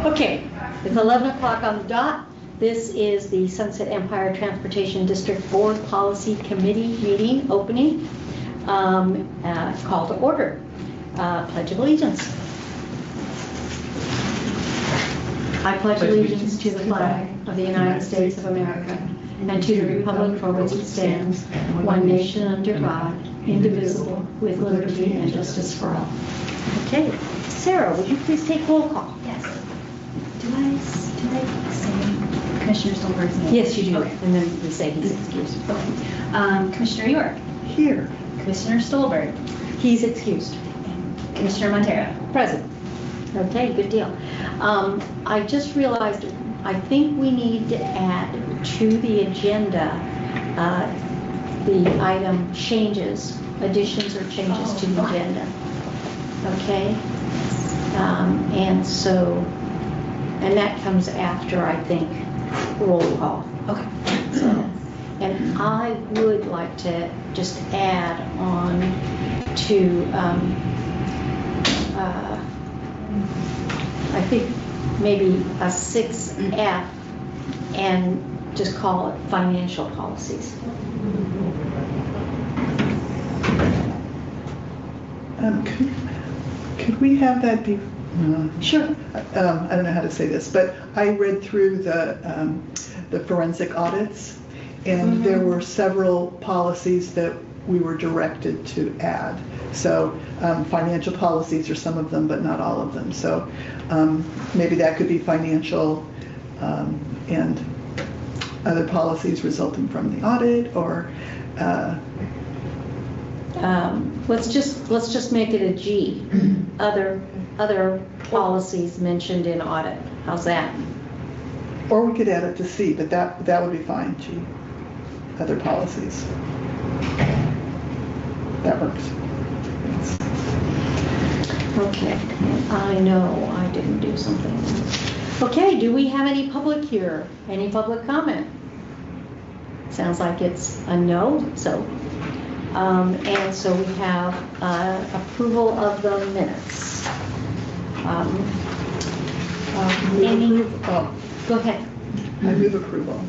Okay, it's 11 o'clock on the dot. This is the Sunset Empire Transportation District Board Policy Committee meeting opening. Call to order. Pledge of Allegiance. I pledge allegiance to the flag of the United States of America and to the republic for which it stands, one nation under God, indivisible, with liberty and justice for all. Okay, Sarah, would you please take roll call? Yes. Do I say Commissioner Stolberg's name? Yes, you do. Okay. And then we say he's excused. Okay. Commissioner York. Here. Commissioner Stolberg. He's excused. And Commissioner Montero. Present. Okay, good deal. I just realized I think we need to add to the agenda the item changes, additions or changes to the agenda. Okay? And that comes after, I think, roll call. Okay. So, and I would like to just add on to, I think maybe a 6F and just call it financial policies. Could we have that be? Sure. I don't know how to say this, but I read through the forensic audits, and there were several policies that we were directed to add. So financial policies are some of them, but not all of them. So maybe that could be financial and other policies resulting from the audit, or let's just make it a G. Other policies mentioned in audit. How's that? or we could add it to C, but that would be fine. G, other policies. That works. Thanks. Okay, I know I didn't do something. Okay, do we have any public here? Any public comment? Sounds like it's a no, so. And so we have approval of the minutes. Go ahead. I move approval.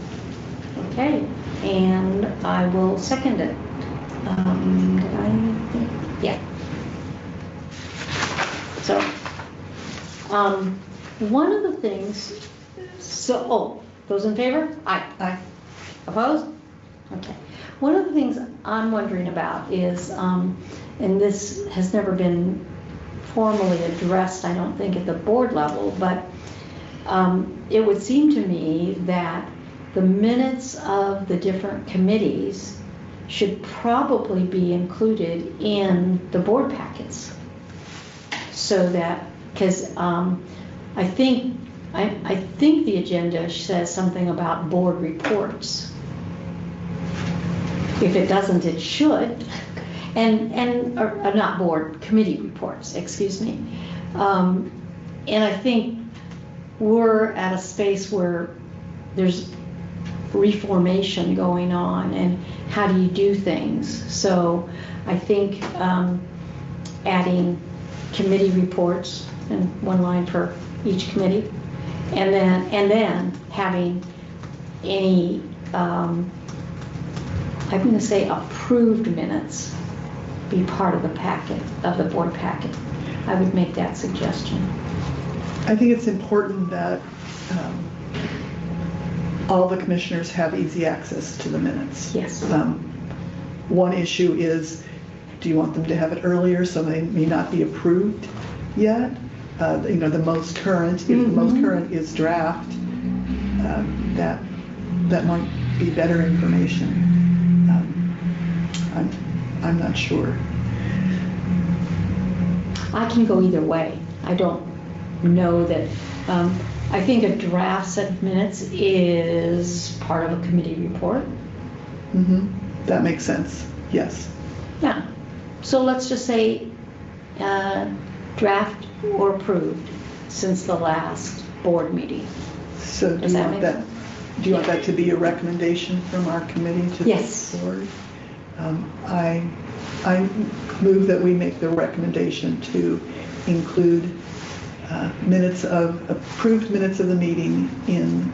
Okay, and I will second it. Yeah. So, one of the things, those in favor? Aye. Aye. Opposed? Okay. One of the things I'm wondering about is, and this has never been formally addressed, I don't think, at the board level, but it would seem to me that the minutes of the different committees should probably be included in the board packets. So that, because I think the agenda says something about board reports. If it doesn't, it should. Or not board, committee reports, excuse me. And I think we're at a space where there's reformation going on, and how do you do things? So I think adding committee reports, and one line per each committee, and then having any I'm going to say approved minutes be part of the packet, of the board packet. I would make that suggestion. I think it's important that all the commissioners have easy access to the minutes. Yes. One issue is, do you want them to have it earlier so they may not be approved yet? The most current, if the most current is draft, that might be better information. I'm not sure. I can go either way. I don't know that. I think a draft set of minutes is part of a committee report. That makes sense. Yes. Yeah. So let's just say draft or approved since the last board meeting. So do you want that to be a recommendation from our committee to yes. the board? I move that we make the recommendation to include approved minutes of the meeting in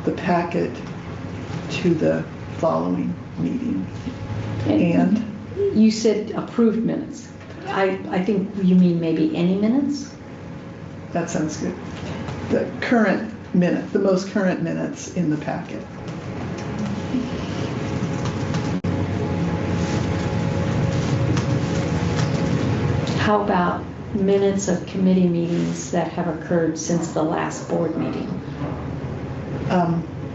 the packet to the following meeting. And you said approved minutes. I think you mean maybe any minutes? that sounds good. The current minute, the most current minutes in the packet. How about minutes of committee meetings that have occurred since the last board meeting?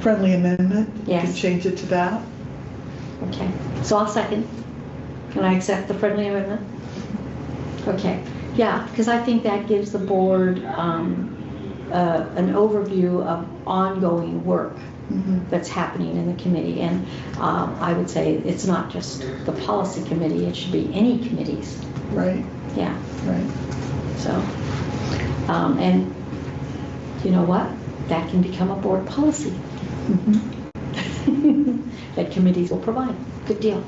Friendly amendment? Yes. To change it to that? Okay, so I'll second. Can I accept the friendly amendment? Okay, yeah, because I think that gives the board an overview of ongoing work that's happening in the committee. And I would say it's not just the policy committee, it should be any committees. Right. Yeah. Right. So, and you know what? That can become a board policy that committees will provide. Good deal.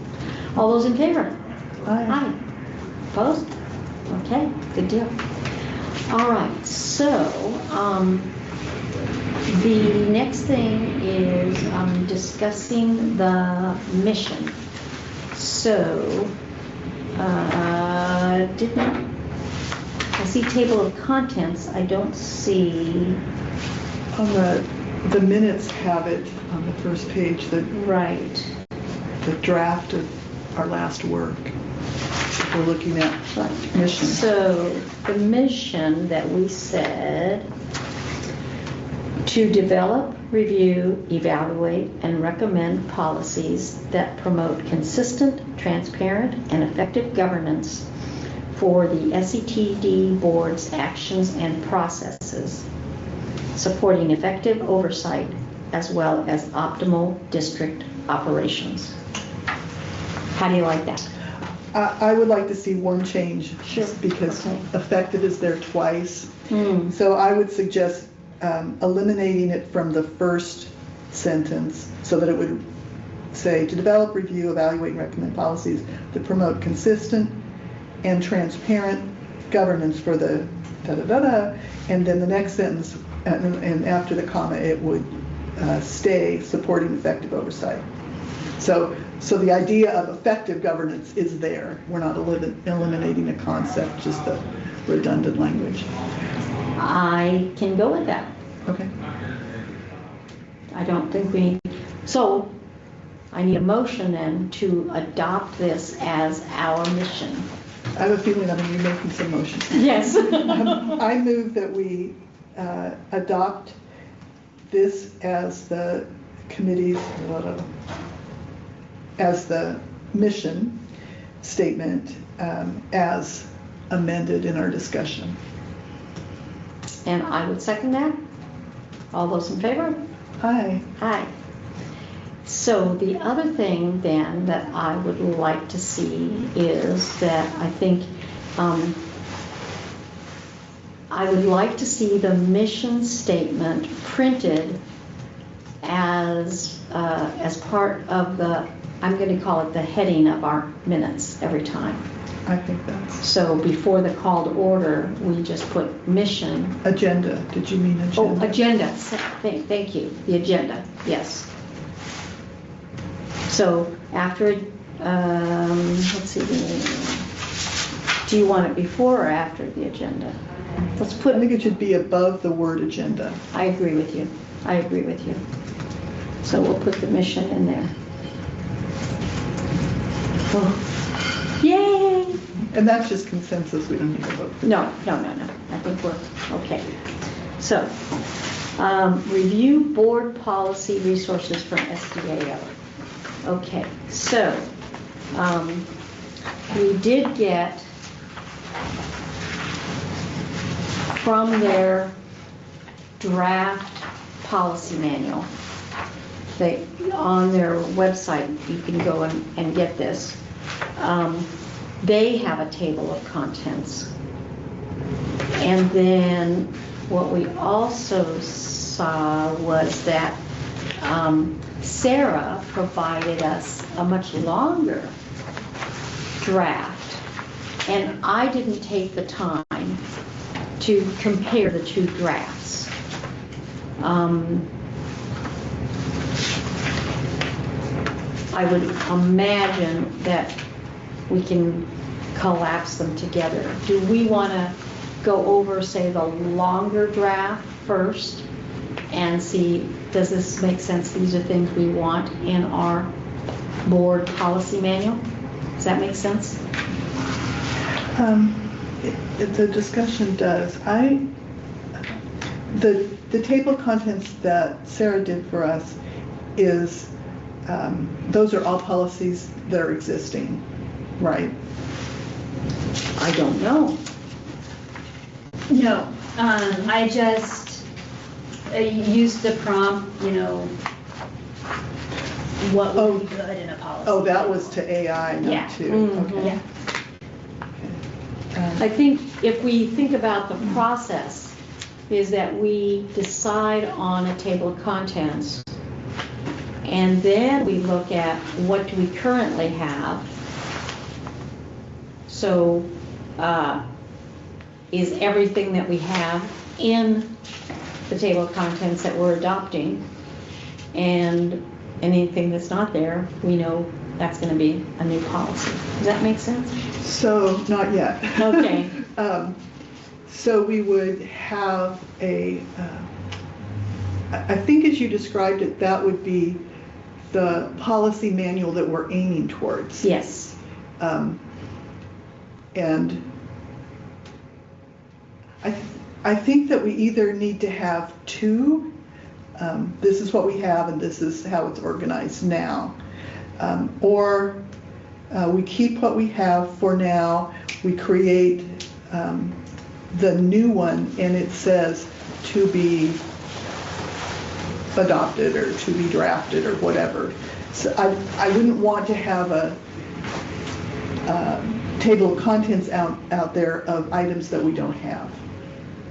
All those in favor? Aye. Aye. Opposed? Okay, good deal. All right, so the next thing is discussing the mission. So, I see table of contents. I don't see. On the minutes have it on the first page, Right. the draft of our last work. We're looking at mission. So the mission that we said to develop, review, evaluate, and recommend policies that promote consistent, transparent, and effective governance for the SETD board's actions and processes, supporting effective oversight as well as optimal district operations. How do you like that? I would like to see one change, Sure. just because Okay. effective is there twice. Hmm. So I would suggest eliminating it from the first sentence so that it would say to develop, review, evaluate, and recommend policies that promote consistent and transparent governance for the da-da-da-da, and then the next sentence, and after the comma, it would stay supporting effective oversight. So the idea of effective governance is there. We're not eliminating a concept, just the redundant language. I can go with that. Okay. I don't think we need, so I need a motion then to adopt this as our mission. I have a feeling I'm going to be making some motions. Yes. I move that we adopt this as the committee's, as the mission statement as amended in our discussion. And I would second that. All those in favor? Aye. Aye. So the other thing then that I would like to see is that I think I would like to see the mission statement printed as part of the, I'm going to call it the heading of our minutes every time. I think that's So before the call to order, we just put mission. agenda. Did you mean agenda? Oh, agenda. Thank you. The agenda. Yes. So after, let's see. Do you want it before or after the agenda? Let's put. I think it should be above the word agenda. I agree with you. I agree with you. So we'll put the mission in there. Oh. Yay! And that's just consensus. We don't need to vote. No. I think we're okay. So, review board policy resources from SDAO. Okay, so we did get from their draft policy manual. On their website, you can go and get this. They have a table of contents. And then what we also saw was that Sarah provided us a much longer draft, and I didn't take the time to compare the two drafts. I would imagine that we can collapse them together. Do we want to go over, say, the longer draft first and see, does this make sense? These are things we want in our board policy manual. Does that make sense? The discussion does. The table of contents that Sarah did for us is, those are all policies that are existing, right? I don't know. No, I just used the prompt, what would be good in a policy. Oh, that was to AI, not Yeah. to, Mhm. okay. Yeah. I think if we think about the process, is that we decide on a table of contents, and then we look at what do we currently have. So, is everything that we have in the table of contents that we're adopting, and anything that's not there, we know that's going to be a new policy. Does that make sense? So, not yet. Okay. So we would have I think as you described it, that would be the policy manual that we're aiming towards. Yes. And I think that we either need to have two, this is what we have and this is how it's organized now, or we keep what we have for now, we create the new one and it says to be adopted or to be drafted or whatever. So I wouldn't want to have a table of contents out there of items that we don't have.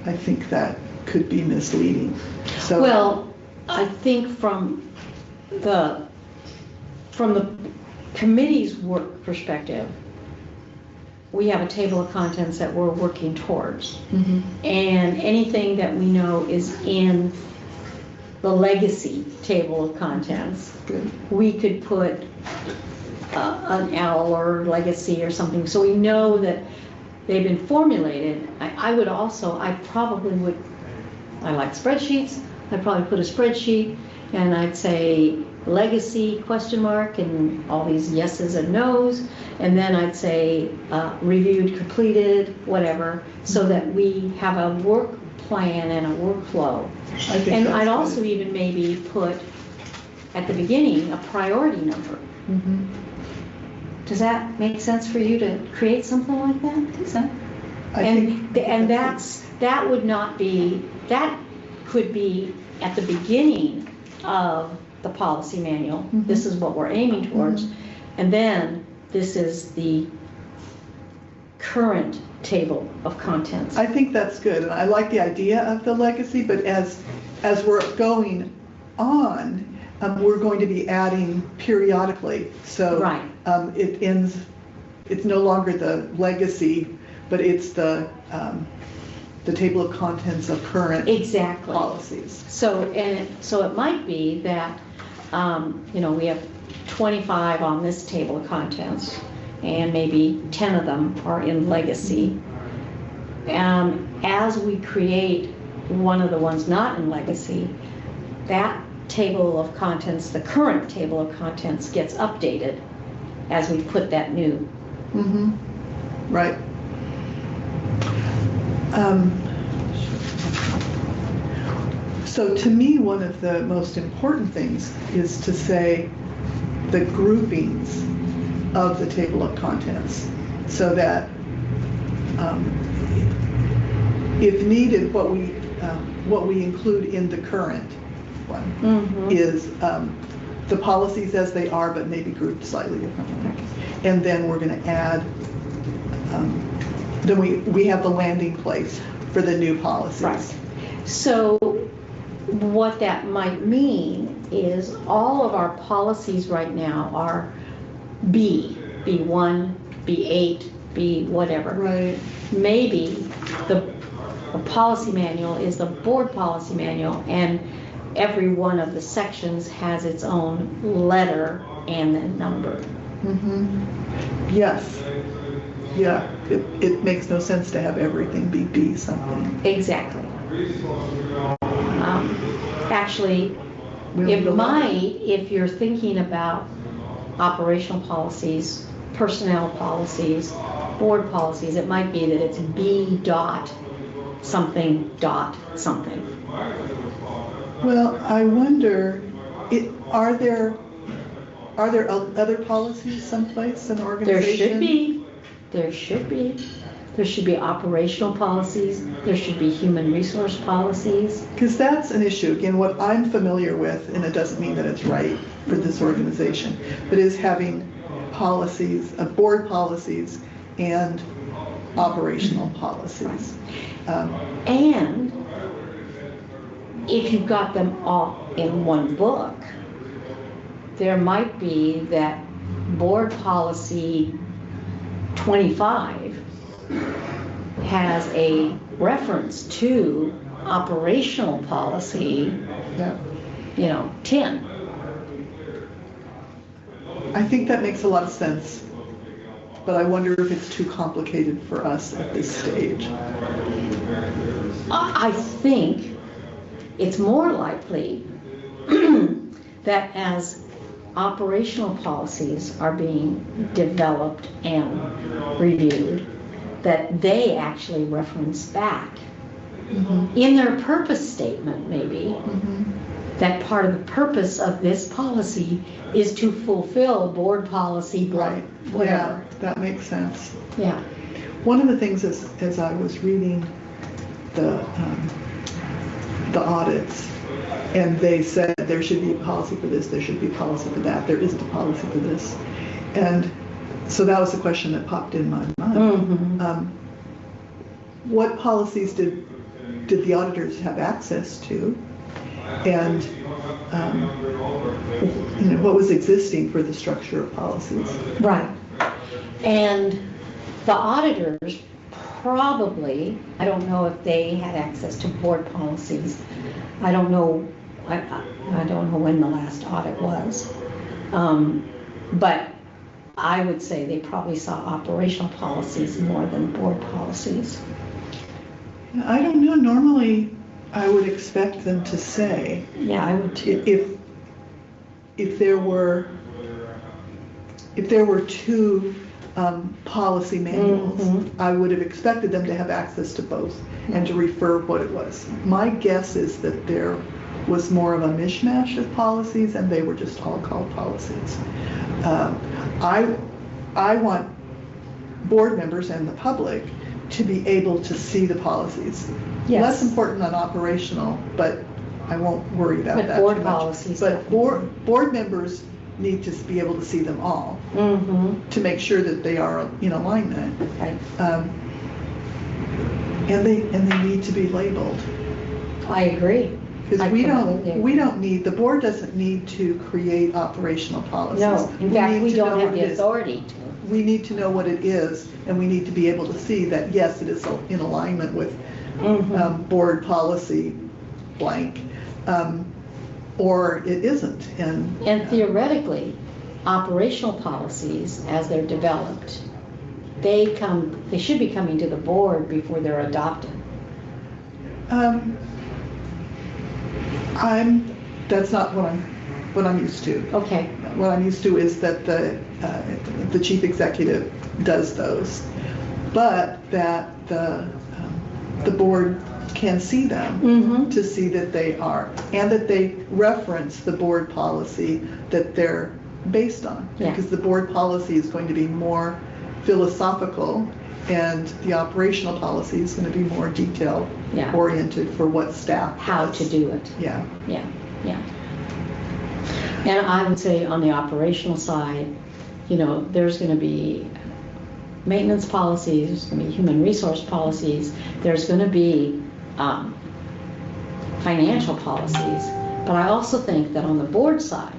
I think that could be misleading. So, Well, I think from the committee's work perspective, we have a table of contents that we're working towards. mhm. And anything that we know is in the legacy table of contents, Good. we could put an L or legacy or something, so we know that they've been formulated. I like spreadsheets, I'd probably put a spreadsheet and I'd say legacy question mark and all these yeses and nos, and then I'd say reviewed, completed, whatever, so that we have a work plan and a workflow. I think And that's I'd good. also even maybe put at the beginning a priority number. Mhm. Does that make sense for you to create something like that? I think so. I And think that would not be, that could be at the beginning of the policy manual. Mhm. This is what we're aiming towards. Mhm. And then this is the current table of contents. I think that's good, and I like the idea of the legacy, but as we're going on, we're going to be adding periodically. So Right. it's no longer the legacy, but it's the table of contents of current Exactly. policies. So it might be that, we have 25 on this table of contents, and maybe 10 of them are in legacy. As we create one of the ones not in legacy, that table of contents, the current table of contents, gets updated as we put that new. Mm-hmm. Right. So to me, one of the most important things is to say the groupings of the table of contents, so that if needed, what we include in the current one Mhm. is the policies as they are, but maybe grouped slightly differently. And then we're going to add, then we have the landing place for the new policies. Right. So what that might mean is all of our policies right now are B1, B8, B whatever. Right. Maybe the the policy manual is the board policy manual, and every one of the sections has its own letter and then number. Yes. Yeah, it makes no sense to have everything be B something. Exactly. Actually, We it don't might, if you're thinking about operational policies, personnel policies, board policies, it might be that it's B dot something dot something. Well, I wonder, are there other policies someplace in the There organization? should be. There should be. There should be operational policies. There should be human resource policies. Because that's an issue. Again, what I'm familiar with, and it doesn't mean that it's right for this organization, but is having policies, board policies and operational policies. And if you've got them all in one book, there might be that board policy 25 has a reference to operational policy, Yeah. 10. I think that makes a lot of sense, but I wonder if it's too complicated for us at this stage. I think it's more likely that as operational policies are being developed and reviewed, that they actually reference back in their purpose statement, maybe, that part of the purpose of this policy is to fulfill board policy, Right. whatever. Yeah, that makes sense. Yeah. One of the things as I was reading the audits, and they said there should be a policy for this, there should be a policy for that, there isn't a policy for this. And so that was the question that popped in my mind. What policies did the auditors have access to? And what was existing for the structure of policies? Right. And the auditors probably, I don't know if they had access to board policies. I don't know when the last audit was. But I would say they probably saw operational policies more than board policies. I don't know. Normally, I would expect them to say. Yeah, I would too. If there were two policy manuals, I would have expected them to have access to both and to refer what it was. My guess is that there was more of a mishmash of policies and they were just all called policies. I want board members and the public to be able to see the policies. Yes. Less important on operational, but I won't worry about But that board too much. policies, But board members need to be able to see them all to make sure that they are in alignment. Right. And they need to be labeled. I agree. Because the board doesn't need to create operational policies. No, in fact, we don't have the authority. authority to. We need to know what it is, and we need to be able to see that, yes, it is in alignment with board policy blank, or it isn't. And theoretically, operational policies, as they're developed, they should be coming to the board before they're adopted. That's not what I'm used to. Okay. What I'm used to is that the chief executive does those, but that the board can see them to see that they are, and that they reference the board policy that they're based on. Yeah. Because the board policy is going to be more philosophical, and the operational policy is going to be more detail oriented for what staff How does. to do it. Yeah. Yeah. And I would say on the operational side, there's going to be maintenance policies, there's going to be human resource policies, there's going to be financial policies, but I also think that on the board side,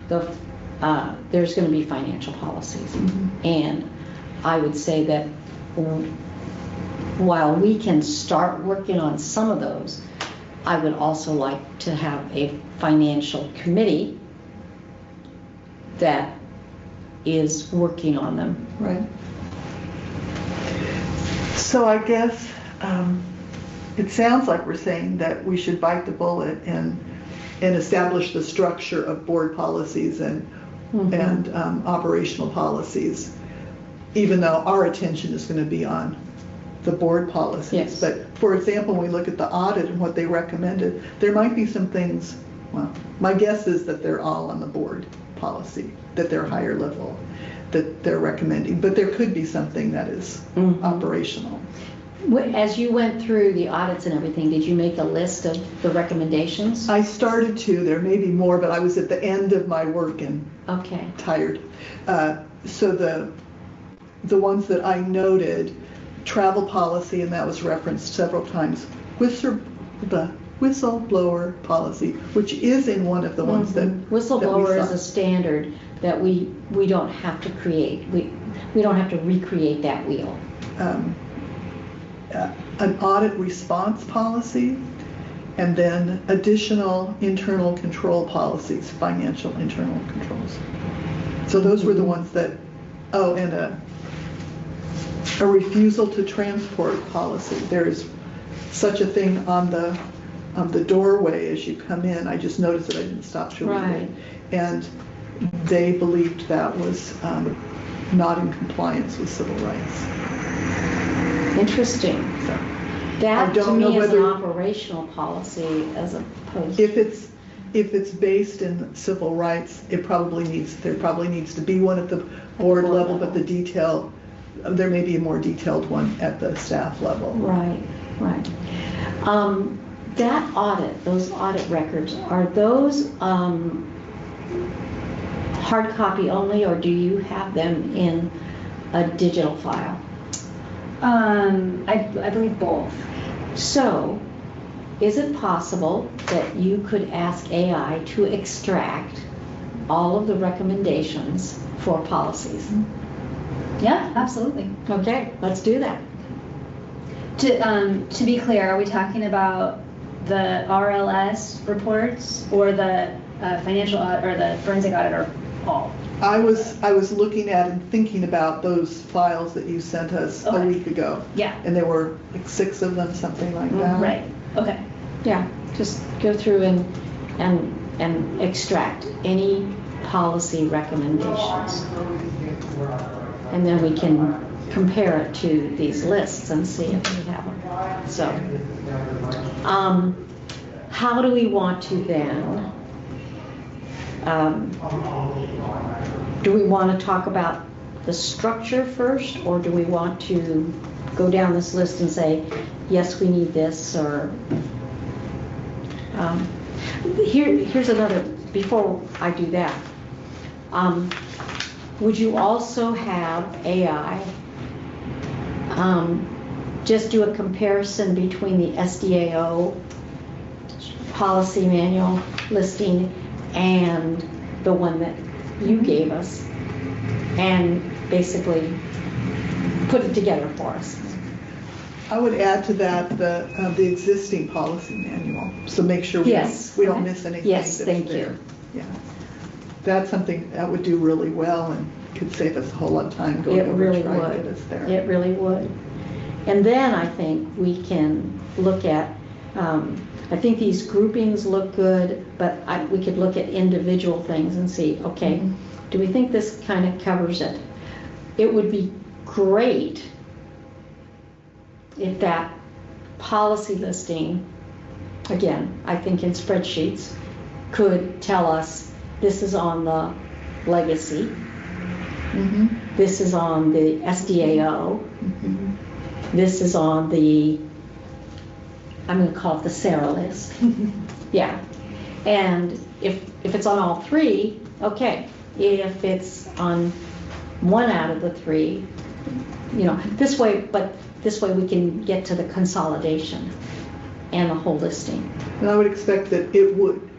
there's going to be financial policies. And I would say that while we can start working on some of those, I would also like to have a financial committee that is working on them. Right. So I guess it sounds like we're saying that we should bite the bullet and establish the structure of board policies and operational policies, even though our attention is going to be on the board policies. Yes. But for example, when we look at the audit and what they recommended, there might be some things, well, my guess is that they're all on the board policy, that they're higher level, that they're recommending, but there could be something that is operational. As you went through the audits and everything, did you make a list of the recommendations? I started to, there may be more, but I was at the end of my work and tired. So the ones that I noted, travel policy, and that was referenced several times, the whistleblower policy, which is in one of the ones that whistleblower is a standard that we don't have to create. We don't have to recreate that wheel. An audit response policy, and then additional internal control policies, financial internal controls. So those were the ones that, oh, and a refusal to transport policy. There is such a thing on the doorway as you come in. I just noticed that I didn't stop to read it. And they believed that was not in compliance with civil rights. Interesting. So, that to me is an operational policy as opposed to... If it's based in civil rights, there probably needs to be one at the board level, but the detail, there may be a more detailed one at the staff level. Right. That audit, those audit records, are those hard copy only, or do you have them in a digital file? I believe both. So, is it possible that you could ask AI to extract all of the recommendations for policies? Yeah, absolutely. Okay, let's do that. To be clear, are we talking about the RLS reports or the financial audit or the forensic audit, or all? I was looking at and thinking about those files that you sent us a week ago. Yeah. And there were like 6 of them, something like that. Right. Okay. Yeah, just go through and extract any policy recommendations. And then we can compare it to these lists and see if we have them. So, how do we want to then, do we want to talk about the structure first, or do we want to go down this list and say, yes, we need this, or here's another, before I do that, would you also have AI just do a comparison between the SDAO policy manual listing and the one that you gave us, and basically put it together for us? I would add to that the existing policy manual, so make sure we don't miss anything. Yes, thank you. Yeah, that's something that would do really well and could save us a whole lot of time going over trying to get us there. It really would. And then I think we can look at, I think these groupings look good, but we could look at individual things and see, okay, do we think this kind of covers it? It would be great if that policy listing, again, I think in spreadsheets, could tell us this is on the legacy, this is on the SDAO, this is on the, I'm going to call it the Sarah list. Yeah. And if it's on all 3, okay. If it's on 1 out of the 3, this way we can get to the consolidation and the whole listing. And I would expect that it would,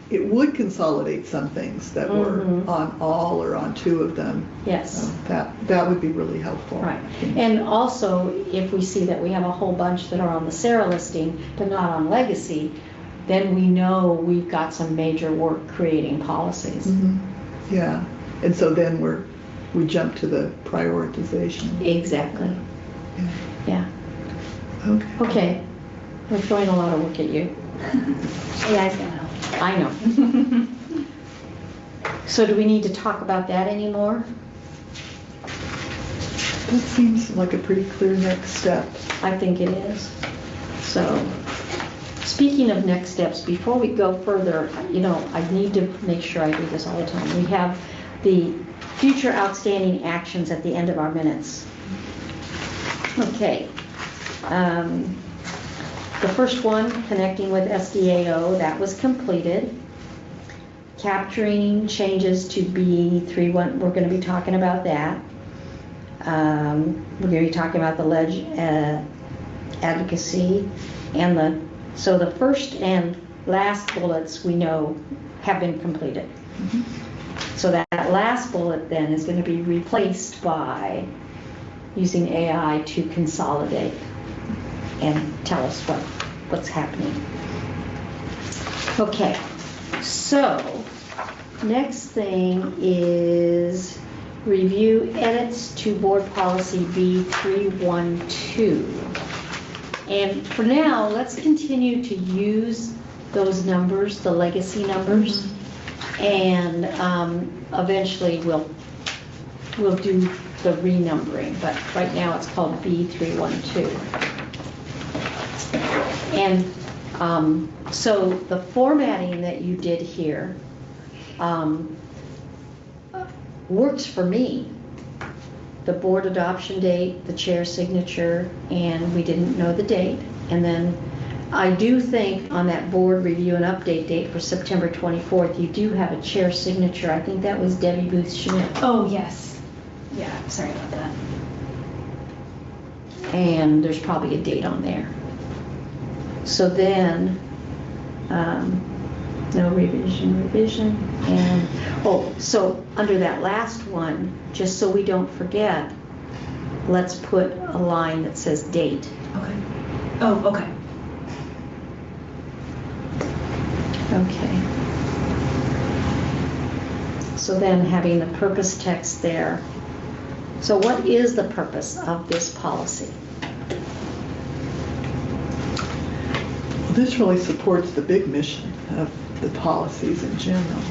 it would consolidate some things that were on all or on two of them. Yes. So that would be really helpful. Right. And also, if we see that we have a whole bunch that are on the SARA listing, but not on legacy, then we know we've got some major work creating policies. Yeah. And so then we jump to the prioritization. Exactly. Yeah. Okay. Okay. We're throwing a lot of work at you. AI's gonna help. I know. So do we need to talk about that anymore? That seems like a pretty clear next step. I think it is. So, speaking of next steps, before we go further, I need to make sure I do this all the time. We have the future outstanding actions at the end of our minutes. Okay. The first one, connecting with SDAO, that was completed. Capturing changes to B31, we're going to be talking about that. We're going to be talking about the ledge advocacy and so the first and last bullets we know have been completed. So that last bullet then is going to be replaced by using AI to consolidate and tell us what's happening. Okay, so next thing is review edits to board policy B312. And for now, let's continue to use those numbers, the legacy numbers, and eventually we'll do the renumbering, but right now it's called B312. And so the formatting that you did here works for me. The board adoption date, the chair signature, and we didn't know the date. And then I do think on that board review and update date for September 24th, you do have a chair signature. I think that was Debbie Booth Schmidt. Oh, yes. Yeah, sorry about that. And there's probably a date on there. So then, no revision, and, so under that last one, just so we don't forget, let's put a line that says date. Okay. Oh, okay. Okay. So then having the purpose text there. So what is the purpose of this policy? Well, this really supports the big mission of the policies in general.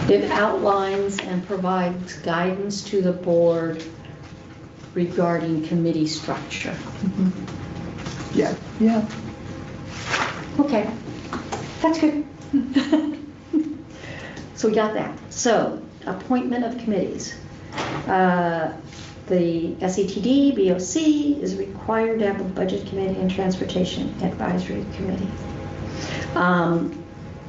It outlines and provides guidance to the board regarding committee structure. Yeah. Okay, that's good. So we got that. So, appointment of committees. The SETD, BOC is required to have a budget committee and transportation advisory committee.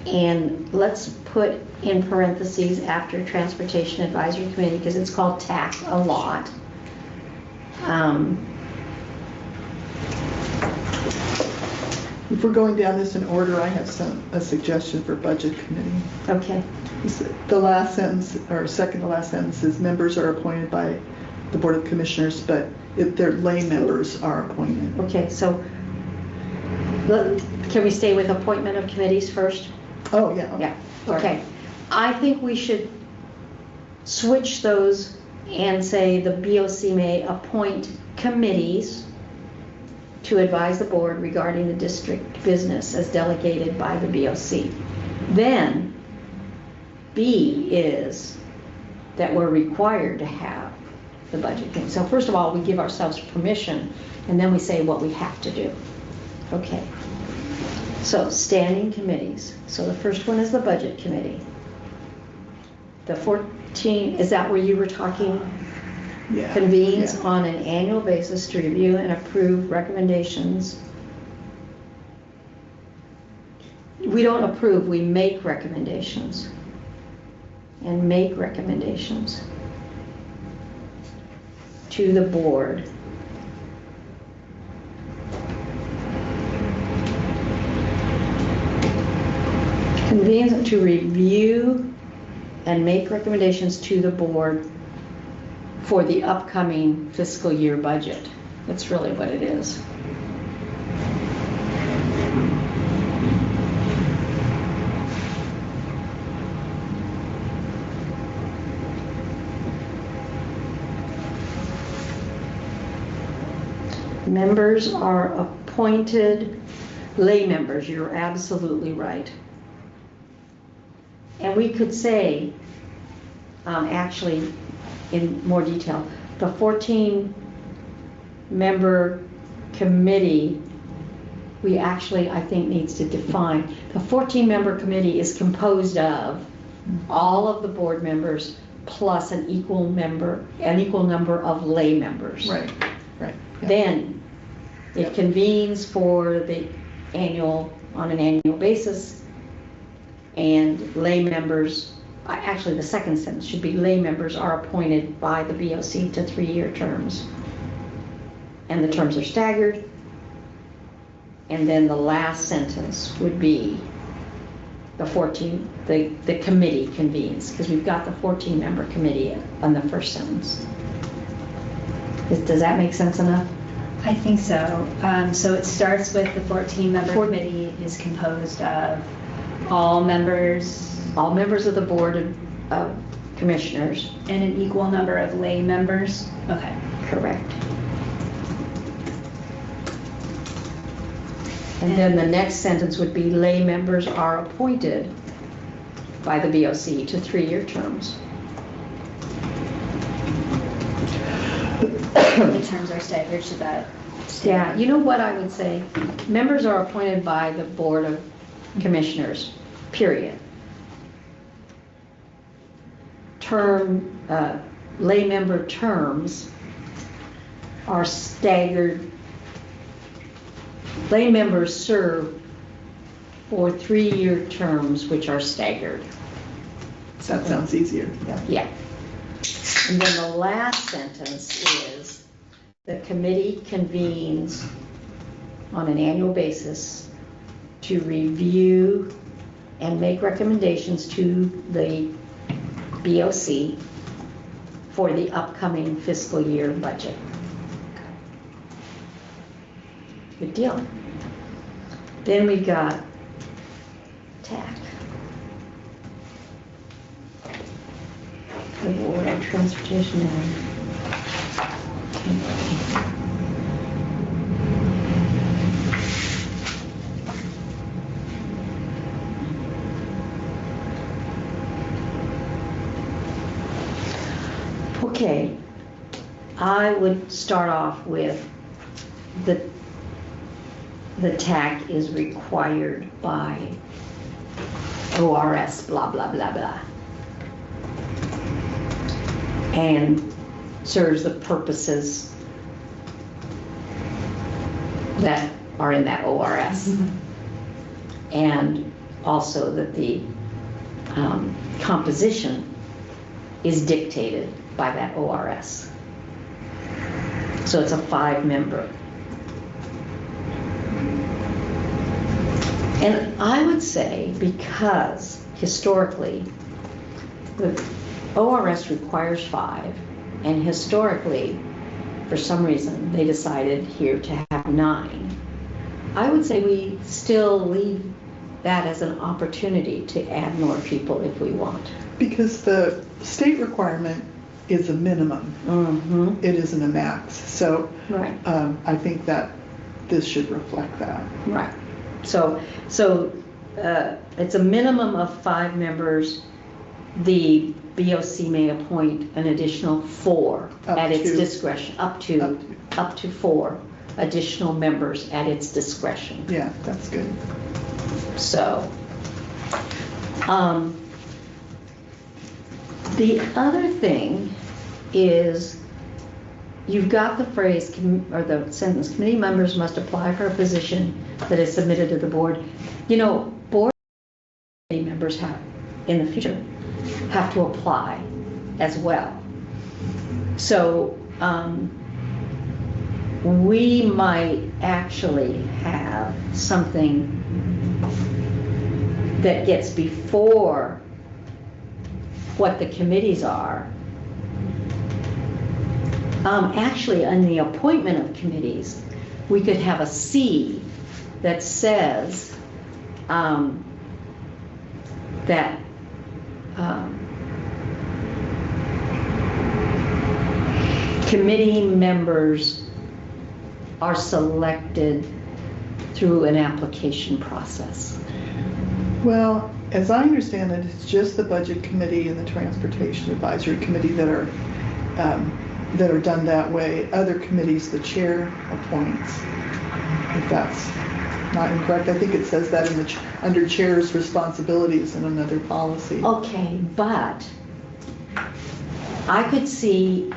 And let's put in parentheses after transportation advisory committee because it's called TAC a lot. If we're going down this in order, I have a suggestion for budget committee. Okay. The last sentence, or second to last sentence, is members are appointed by the Board of Commissioners, but their lay members are appointed. Okay, so can we stay with appointment of committees first? Oh, yeah. Yeah, Sorry. okay. I think we should switch those and say the BOC may appoint committees to advise the board regarding the district business as delegated by the BOC. Then B is that we're required to have the budget committee. So first of all, we give ourselves permission and then we say what we have to do. Okay. So standing committees. So the first one is the budget committee. The 14, is that where you were talking? Yeah. convenes Yeah. on an annual basis to review and approve recommendations. We don't approve, we make recommendations. And make recommendations to the board convenes to review and make recommendations to the board for the upcoming fiscal year budget. That's really what it is. Members are appointed lay members. You're absolutely right. And we could say, actually, in more detail, the 14-member committee, we actually, I think, needs to define. The 14-member committee is composed of all of the board members plus an equal number of lay members. Right, right. Yeah. Then it convenes for the on an annual basis, and lay members, actually the second sentence should be lay members are appointed by the BOC to 3-year terms. And the terms are staggered. And then the last sentence would be the committee convenes, because we've got the 14-member committee on the first sentence. Does that make sense enough? I think so. So it starts with the 14-member committee is composed of all members of the board of commissioners. And an equal number of lay members? Okay. Correct. And then the next sentence would be lay members are appointed by the BOC to 3-year terms. The terms are staggered, should that? Yeah, you know what I would say? Members are appointed by the Board of Commissioners, period. Lay member terms are staggered. Lay members serve for 3-year terms, which are staggered. That sounds easier. Yeah. Yeah. And then the last sentence is, the committee convenes on an annual basis to review and make recommendations to the BOC for the upcoming fiscal year budget. Good deal. Then we got TAC. The Board of Transportation and okay, I would start off with the TAC is required by ORS, blah, blah, blah, blah, and serves the purposes that are in that ORS. And also that the composition is dictated by that ORS. So it's a 5-member. And I would say, because historically the ORS requires 5, and historically, for some reason, they decided here to have 9, I would say we still leave that as an opportunity to add more people if we want. Because the state requirement is a minimum. Mm-hmm. It isn't a max. So Right. I think that this should reflect that. Right. So it's a minimum of 5 members. The BOC may appoint an additional 4 at its discretion, up to 4 additional members at its discretion. Yeah, that's good. So, the other thing is you've got the phrase, or the sentence, committee members must apply for a position that is submitted to the board. You know, board committee members have, in the future, have to apply as well. So we might actually have something that gets before what the committees are. Actually, on the appointment of committees, we could have a C that says that committee members are selected through an application process. Well, as I understand it, it's just the Budget Committee and the Transportation Advisory Committee that are done that way. Other committees, the chair appoints. If that's not incorrect, I think it says that in under chair's responsibilities in another policy. Okay, but I could see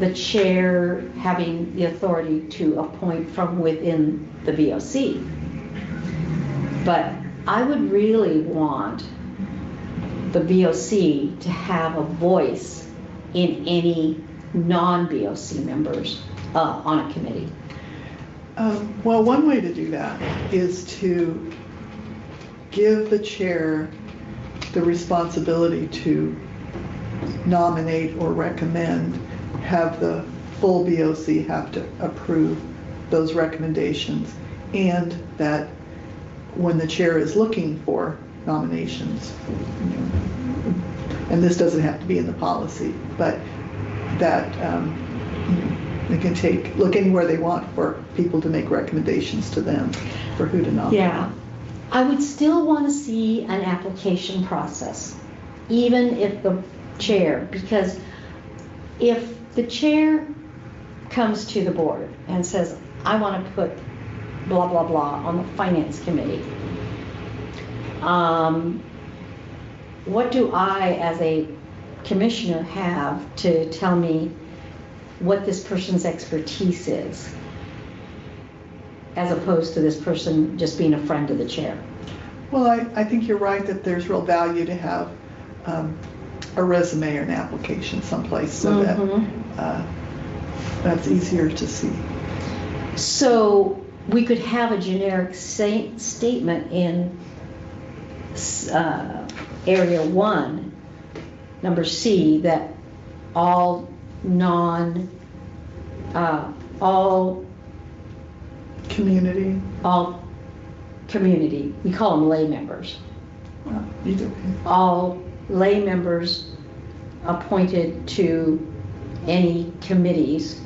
the chair having the authority to appoint from within the BOC. But I would really want the BOC to have a voice in any non-BOC members on a committee. Well, one way to do that is to give the chair the responsibility to nominate or recommend, have the full BOC have to approve those recommendations, and that when the chair is looking for nominations, and this doesn't have to be in the policy, but that they can look anywhere they want for people to make recommendations to them for who to nominate. Yeah, I would still want to see an application process, even if the chair, because if the chair comes to the board and says, I want to put blah, blah, blah on the finance committee, what do I, as a commissioner, have to tell me what this person's expertise is, as opposed to this person just being a friend of the chair? Well, I think you're right that there's real value to have a resume or an application someplace so that that's easier to see. So we could have a generic statement in area 1, number C, that all community, we call them lay members. Well, either way. All lay members appointed to any committees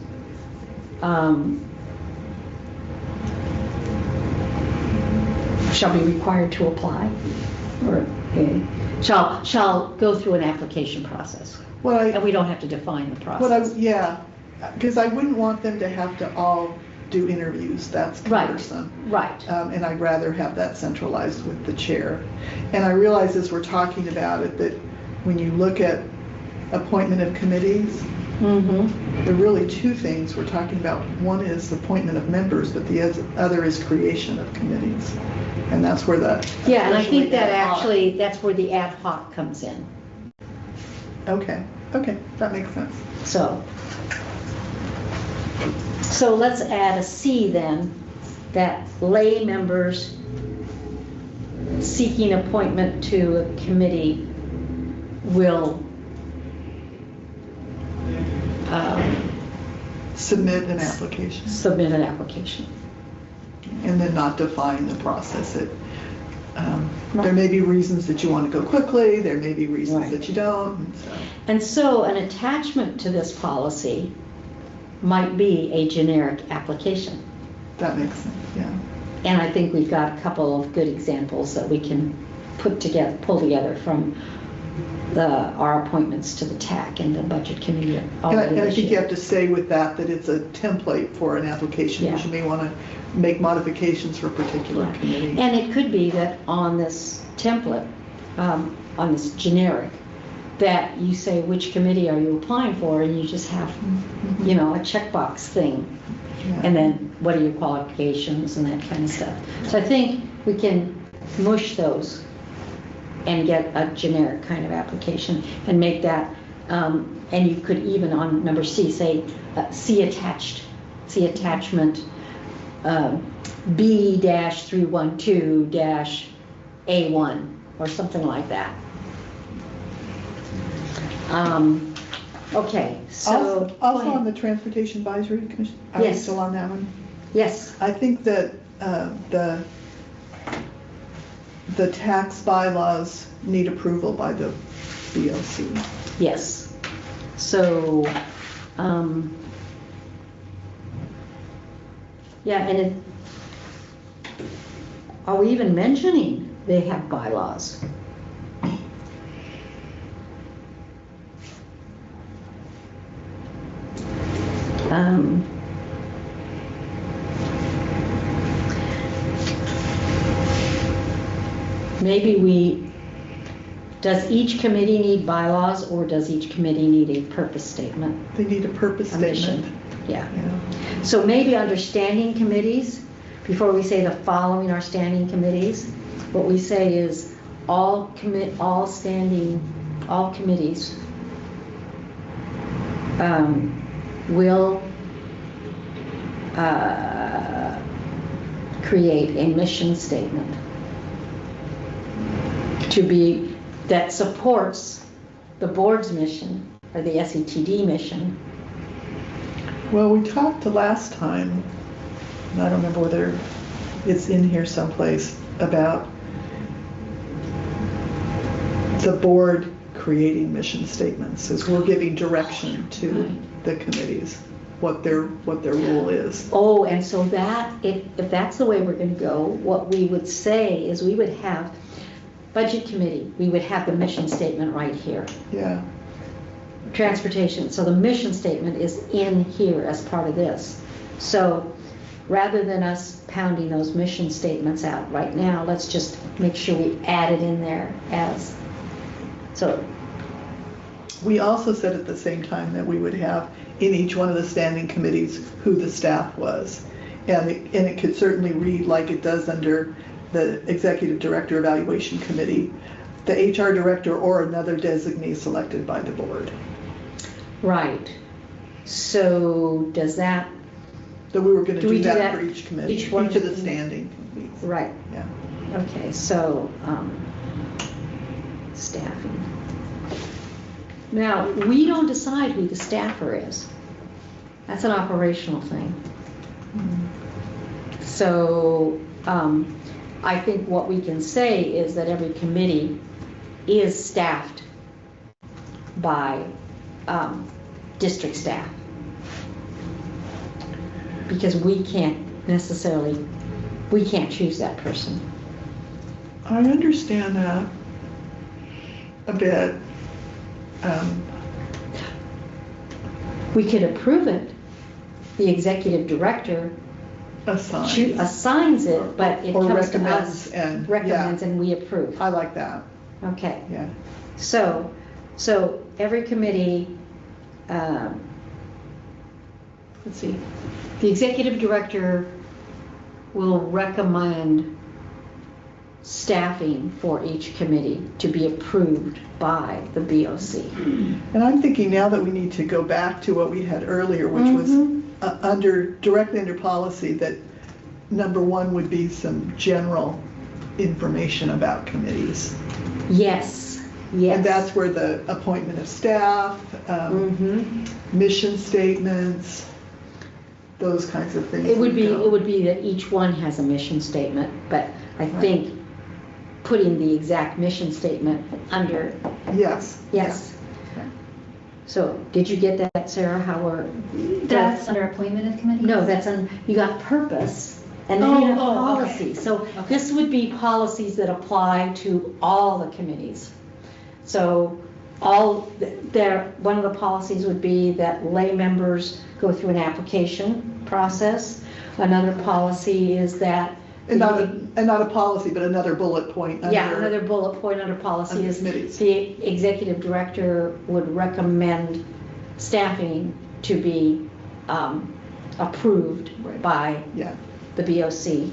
shall be required to apply, or shall go through an application process. And we don't have to define the process. Yeah, because I wouldn't want them to have to all do interviews. That's cumbersome. Right. And I'd rather have that centralized with the chair. And I realize as we're talking about it that when you look at appointment of committees, there are really two things we're talking about. One is appointment of members, but the other is creation of committees. And that's where the... Yeah, and I think that actually, that's where the ad hoc comes in. Okay, that makes sense. So let's add a C then, that lay members seeking appointment to a committee will submit an application. Submit an application. And then not define the process. There may be reasons that you want to go quickly, there may be reasons that you don't. And so an attachment to this policy might be a generic application. That makes sense, yeah. And I think we've got a couple of good examples that we can pull together from our appointments to the TAC and the Budget Committee. And I think you have to say with that it's a template for an application, because you may want to make modifications for a particular committee. And it could be that on this template, on this generic, that you say which committee are you applying for, and you just have, you know, a checkbox thing. Yeah. And then what are your qualifications and that kind of stuff. So I think we can mush those and get a generic kind of application and make that, and you could even on number C say see attachment B-312-A1 or something like that. Okay, so also on the Transportation Advisory Commission. Are you still on that one? Yes. I think that the tax bylaws need approval by the BOC. Yes. So, yeah, and it, are we even mentioning they have bylaws? Maybe does each committee need bylaws, or does each committee need a purpose statement? They need a purpose statement. Yeah. Yeah. So maybe under standing committees, before we say the following are standing committees, what we say is all committees will create a mission statement that supports the board's mission or the SETD mission. Well, we talked the last time, and I don't remember whether it's in here someplace, about the board creating mission statements, as we're giving direction to the committees, what their role is. Oh, and so that, if that's the way we're going to go, what we would say is we would have Budget Committee, we would have the mission statement right here. Yeah. Transportation, so the mission statement is in here as part of this. So rather than us pounding those mission statements out right now, let's just make sure we add it in there as, so. We also said at the same time that we would have in each one of the standing committees who the staff was. And it could certainly read like it does under the Executive Director Evaluation Committee, the HR Director or another designee selected by the board. Right. So does that... So we were going to do that that for each committee, each of the standing committees. Right. Yeah. Okay, so staffing. Now, we don't decide who the staffer is. That's an operational thing. So I think what we can say is that every committee is staffed by district staff, because we can't choose that person. I understand that a bit. We could approve it. The executive director assigns it, but it comes to us, recommends, and we approve. I like that. Okay. Yeah. So every committee, let's see, the executive director will recommend staffing for each committee to be approved by the BOC. And I'm thinking now that we need to go back to what we had earlier, which was directly under policy, that number one would be some general information about committees. Yes. Yes. And that's where the appointment of staff, mission statements, those kinds of things. It would be that each one has a mission statement, but I think putting the exact mission statement under. Yes. Yes. Yeah. So did you get that, Sarah? How we're that's under appointment of committees? No, that's on, you got purpose and then you have policy. Okay. So this would be policies that apply to all the committees. So one of the policies would be that lay members go through an application process. Another policy is that And not a policy, but another bullet point under. Yeah, another bullet point under policy under is committees. the executive director would recommend staffing to be approved Right. by Yeah. the BOC.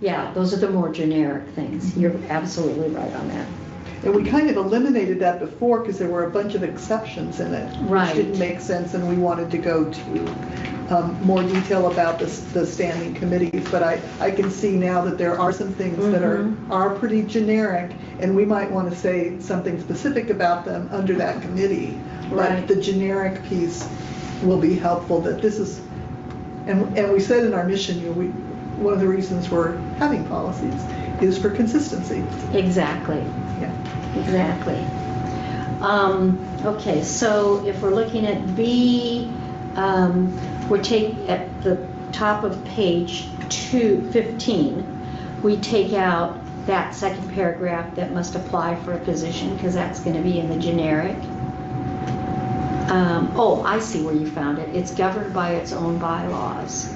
Yeah, those are the more generic things. You're absolutely right on that. And we kind of eliminated that before because there were a bunch of exceptions in it. Right. Which didn't make sense, and we wanted to go to more detail about the standing committees. But I can see now that there are some things that are pretty generic, and we might want to say something specific about them under that committee. Right. But the generic piece will be helpful, that this is, and we said in our mission, one of the reasons we're having policies is for consistency. Exactly. Yeah. Exactly. Okay, so if we're looking at B, at the top of page 15, we take out that second paragraph that must apply for a position, because that's going to be in the generic. Oh, I see where you found it. It's governed by its own bylaws.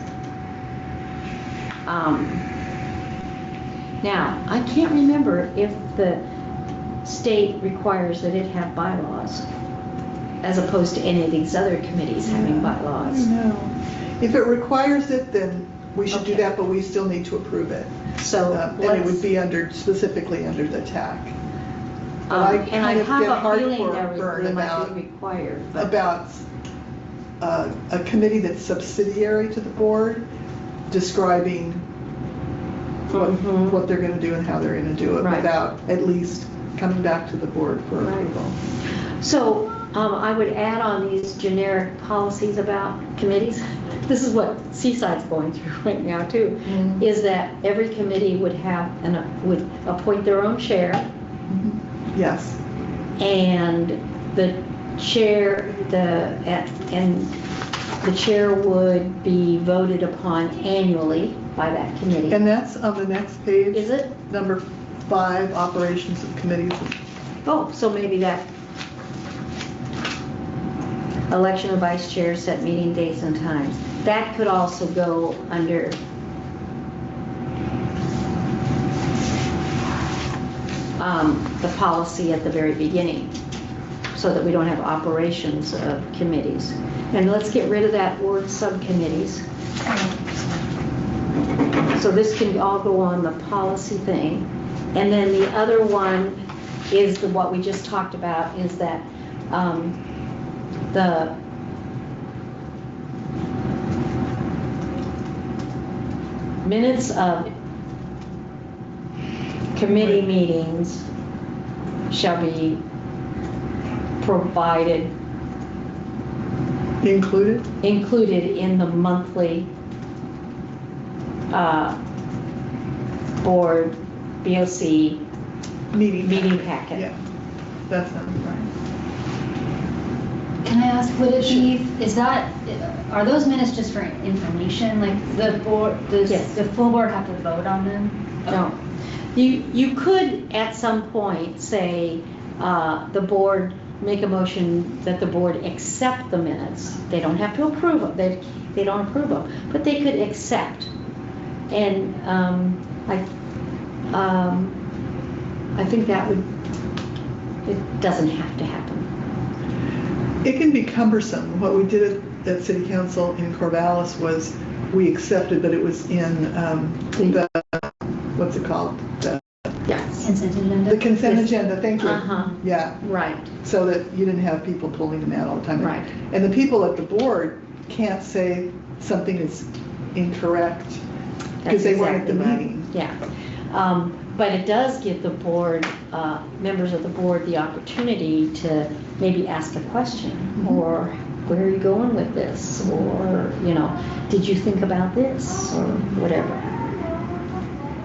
Now, I can't remember if the state requires that it have bylaws, as opposed to any of these other committees having bylaws. I don't know. If it requires it, then we should do Okay. that, but we still need to approve it. So And it would be specifically under the TAC. But I and I kind of have get a feeling heartburn there might be required. But about a committee that's subsidiary to the board describing what they're going to do and how they're going to do it, Right. without at least coming back to the board for Right. approval. So I would add on these generic policies about committees. This is what Seaside's going through right now too, is that every committee would would appoint their own chair, Yes. and the chair would be voted upon annually by that committee. And that's on the next page. Is it? Number 5, operations of committees. Oh, so maybe that election of vice chair, set meeting dates and times. That could also go under the policy at the very beginning, so that we don't have operations of committees. And let's get rid of that word subcommittees. So this can all go on the policy thing. And then the other one is what we just talked about, is that the minutes of committee meetings shall be provided, included in the monthly board BOC meeting packet. Yeah, that sounds right. Can I ask, would it be, are those minutes just for information? Like the board, Yes. the full board have to vote on them? No. You could at some point say the board, make a motion that the board accept the minutes. They don't have to approve them. They don't approve them, but they could accept. And I think that it doesn't have to happen. It can be cumbersome. What we did at City Council in Corvallis was we accepted, but it was in the, what's it called? Yes. Consent agenda? The consent agenda, thank you. Yeah. Right. So that you didn't have people pulling them out all the time. Right. And the people at the board can't say something is incorrect because they weren't at the meeting. Yeah. But it does give the board, members of the board, the opportunity to maybe ask a question, or where are you going with this? Or, did you think about this? Or whatever.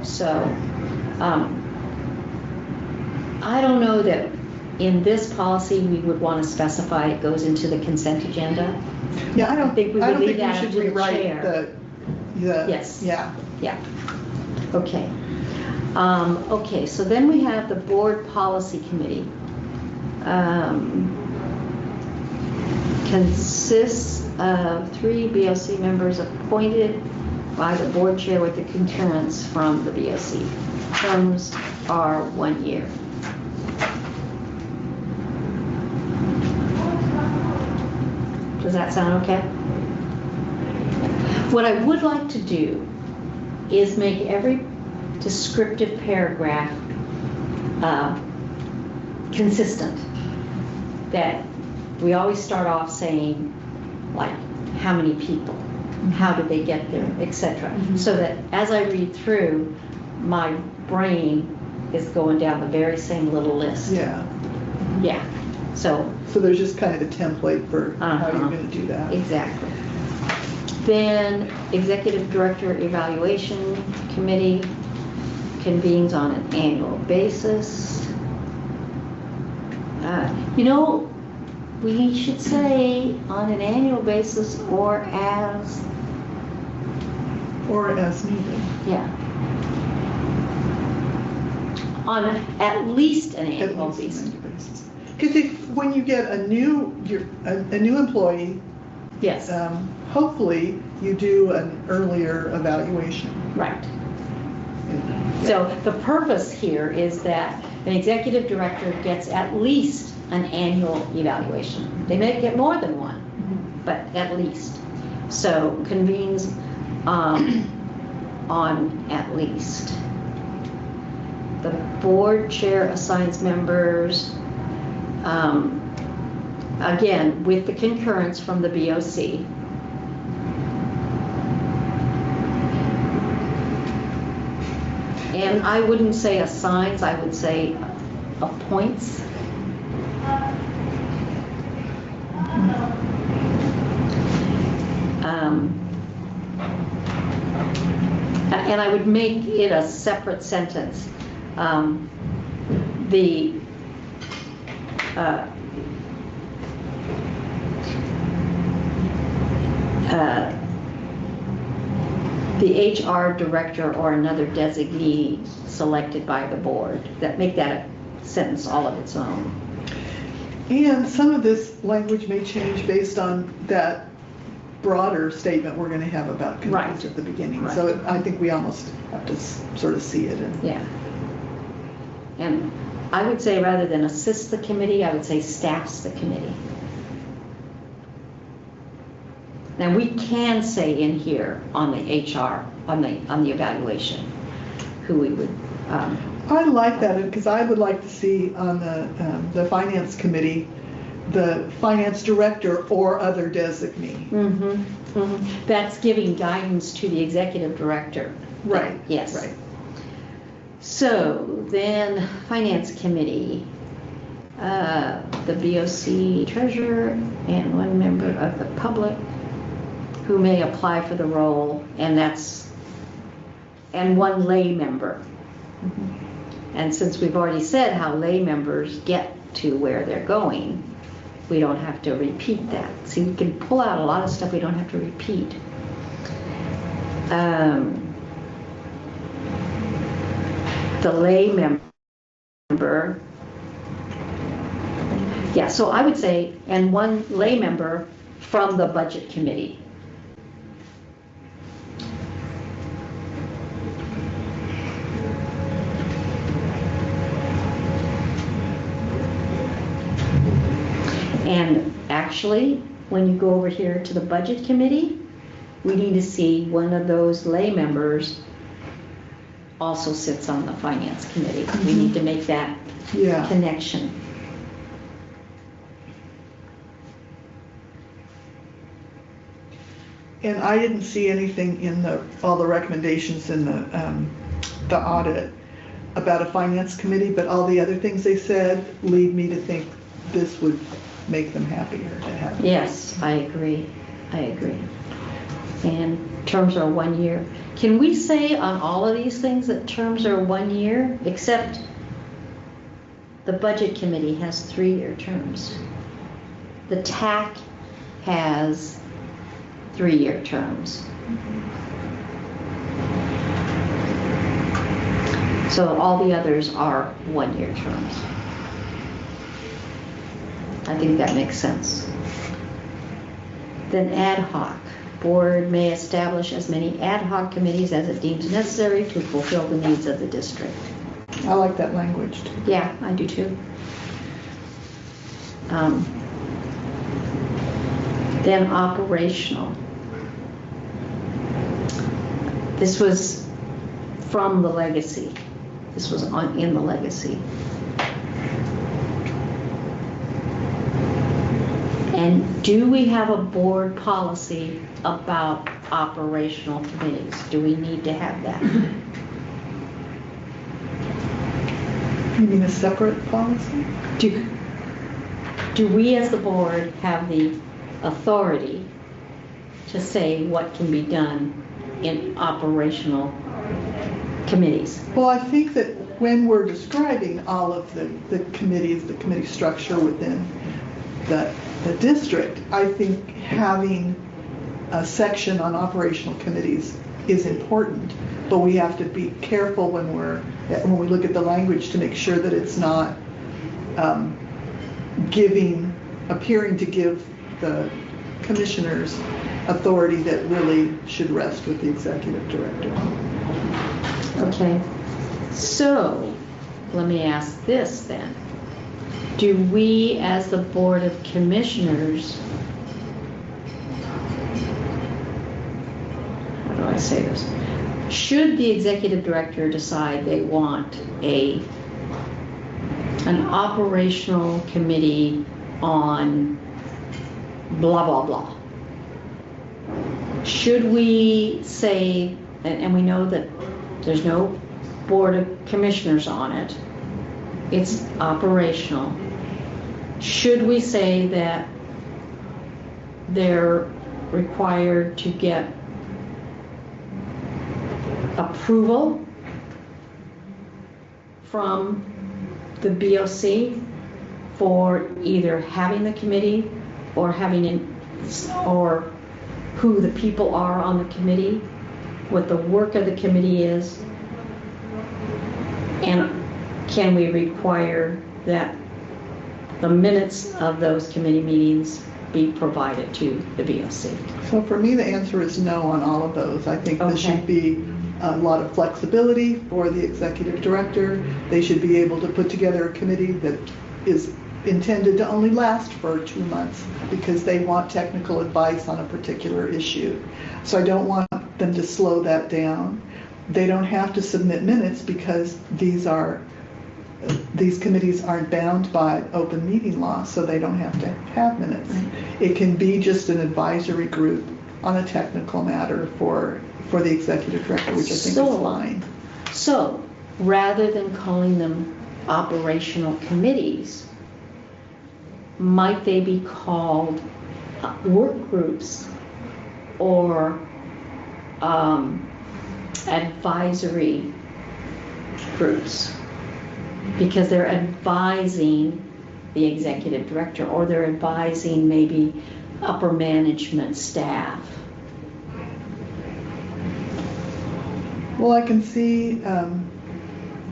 So, I don't know that in this policy we would want to specify it goes into the consent agenda. Yeah, I don't think we leave that should up to the rewrite chair. Yes. Yeah. Yeah. Okay. Okay, so then we have the board policy committee. Consists of 3 BOC members appointed by the board chair with the concurrence from the BOC. Terms are 1 year. Does that sound okay? What I would like to do is make every descriptive paragraph consistent. That we always start off saying, like, how many people, how did they get there, etc. So that as I read through, my brain is going down the very same little list. Yeah. Yeah. So there's just kind of a template for how you're going to do that. Exactly. Then Executive Director Evaluation Committee convenes on an annual basis. You know, we should say on an annual basis or as needed. Yeah. On at least an annual basis. Because when you get a new employee, Yes. Hopefully you do an earlier evaluation. Right. Yeah. So the purpose here is that an executive director gets at least an annual evaluation. They may get more than one, but at least. So convenes on at least. The board chair assigns members, again, with the concurrence from the BOC. And I wouldn't say assigns, I would say appoints. And I would make it a separate sentence. The HR director or another designee selected by the board. Make that a sentence all of its own. And some of this language may change based on that broader statement we're going to have about committees Right. at the beginning. Right. So I think we almost have to sort of see it. Yeah. And I would say rather than assist the committee, I would say staffs the committee. Now we can say in here on the HR, on the evaluation, who we would. I like that because I would like to see on the finance committee, the finance director or other designee. That's giving guidance to the executive director. Right. Yes. Right. So then finance committee, the BOC treasurer and one member of the public who may apply for the role, and one lay member. And since we've already said how lay members get to where they're going, we don't have to repeat that. See, we can pull out a lot of stuff we don't have to repeat. The lay member, yeah, so I would say, and one lay member from the budget committee. And actually, when you go over here to the budget committee, we need to see one of those lay members also sits on the finance committee. We need to make that connection. And I didn't see anything in all the recommendations in the audit about a finance committee, but all the other things they said lead me to think this would make them happier to have. Yes, I agree. I agree. And terms are 1 year. Can we say on all of these things that terms are 1 year, except the budget committee has 3-year terms? The TAC has 3-year terms. So all the others are 1-year terms. I think that makes sense. Then ad hoc. board may establish as many ad hoc committees as it deems necessary to fulfill the needs of the district. I like that language too. Yeah, I do too. Then operational. This was from the legacy. This was in the legacy. And do we have a board policy about operational committees? Do we need to have that? You mean a separate policy? Do we as the board have the authority to say what can be done in operational committees? Well, I think that when we're describing all of the committees, the committee structure within the district, I think having a section on operational committees is important, but we have to be careful when we look at the language to make sure that it's not appearing to give the commissioners authority that really should rest with the executive director. Okay, so let me ask this then. Do we as the Board of Commissioners, how do I say this? Should the executive director decide they want an operational committee on blah, blah, blah, should we say, and we know that there's no Board of Commissioners on it, it's operational, should we say that they're required to get approval from the BOC for either having the committee or or who the people are on the committee, what the work of the committee is, and can we require that the minutes of those committee meetings be provided to the BOC? So for me, the answer is no on all of those. I think there should be a lot of flexibility for the executive director. They should be able to put together a committee that is intended to only last for 2 months because they want technical advice on a particular issue. So I don't want them to slow that down. They don't have to submit minutes because these committees aren't bound by open meeting law, so they don't have to have minutes. It can be just an advisory group on a technical matter for the executive director, which I think is fine. So rather than calling them operational committees, might they be called work groups or advisory groups? Because they're advising the executive director, or they're advising maybe upper management staff. Well, I can see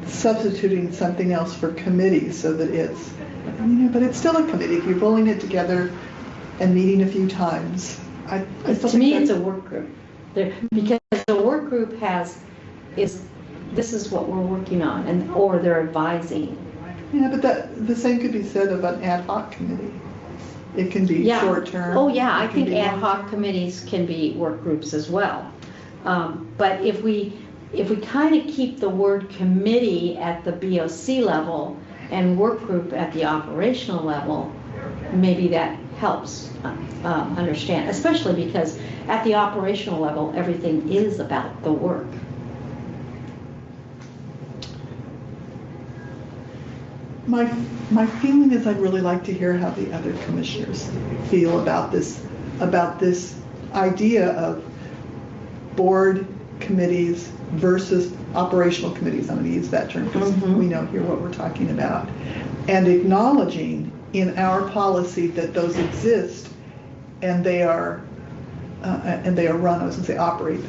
substituting something else for committee so that it's, but it's still a committee. If you're pulling it together and meeting a few times, to me, it's a work group. Because the work group this is what we're working on, or they're advising. Yeah, but the same could be said of an ad hoc committee. It can be short term. Oh yeah, I think ad hoc committees can be work groups as well. But if we kind of keep the word committee at the BOC level and work group at the operational level, maybe that helps understand, especially because at the operational level, everything is about the work. My feeling is I'd really like to hear how the other commissioners feel about this idea of board committees versus operational committees. I'm going to use that term because we know here what we're talking about, and acknowledging in our policy that those exist and they are run. I was going to say operate.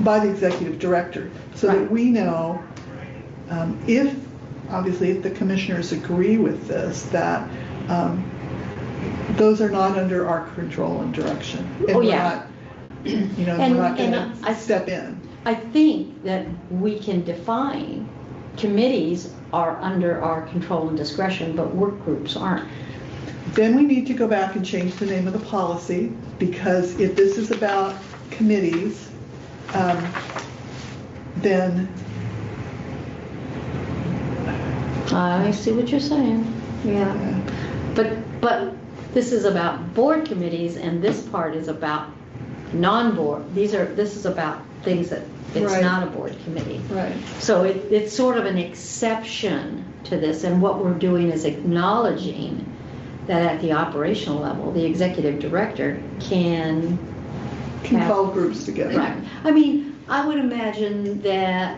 By the executive director, so that we know. If the commissioners agree with this, that those are not under our control and direction. And Oh, yeah. we're not, And- we're not and going I- to step in. I think that we can define committees are under our control and discretion, but work groups aren't. Then we need to go back and change the name of the policy, because if this is about committees, then I see what you're saying, yeah. But this is about board committees, and this part is about non-board. This is about things that it's Right. not a board committee. right. So it's sort of an exception to this, and what we're doing is acknowledging that at the operational level, the executive director can Call groups together. Right. I mean, I would imagine that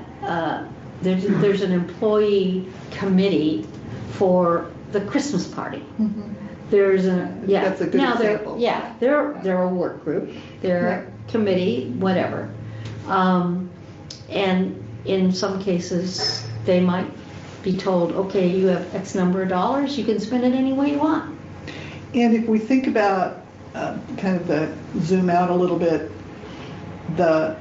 there's an employee committee for the Christmas party. Mhm. There's a, yeah. That's a good now example. They're a work group, they're a committee, whatever. And in some cases, they might be told, okay, you have X number of dollars, you can spend it any way you want. And if we think about kind of the zoom out a little bit, the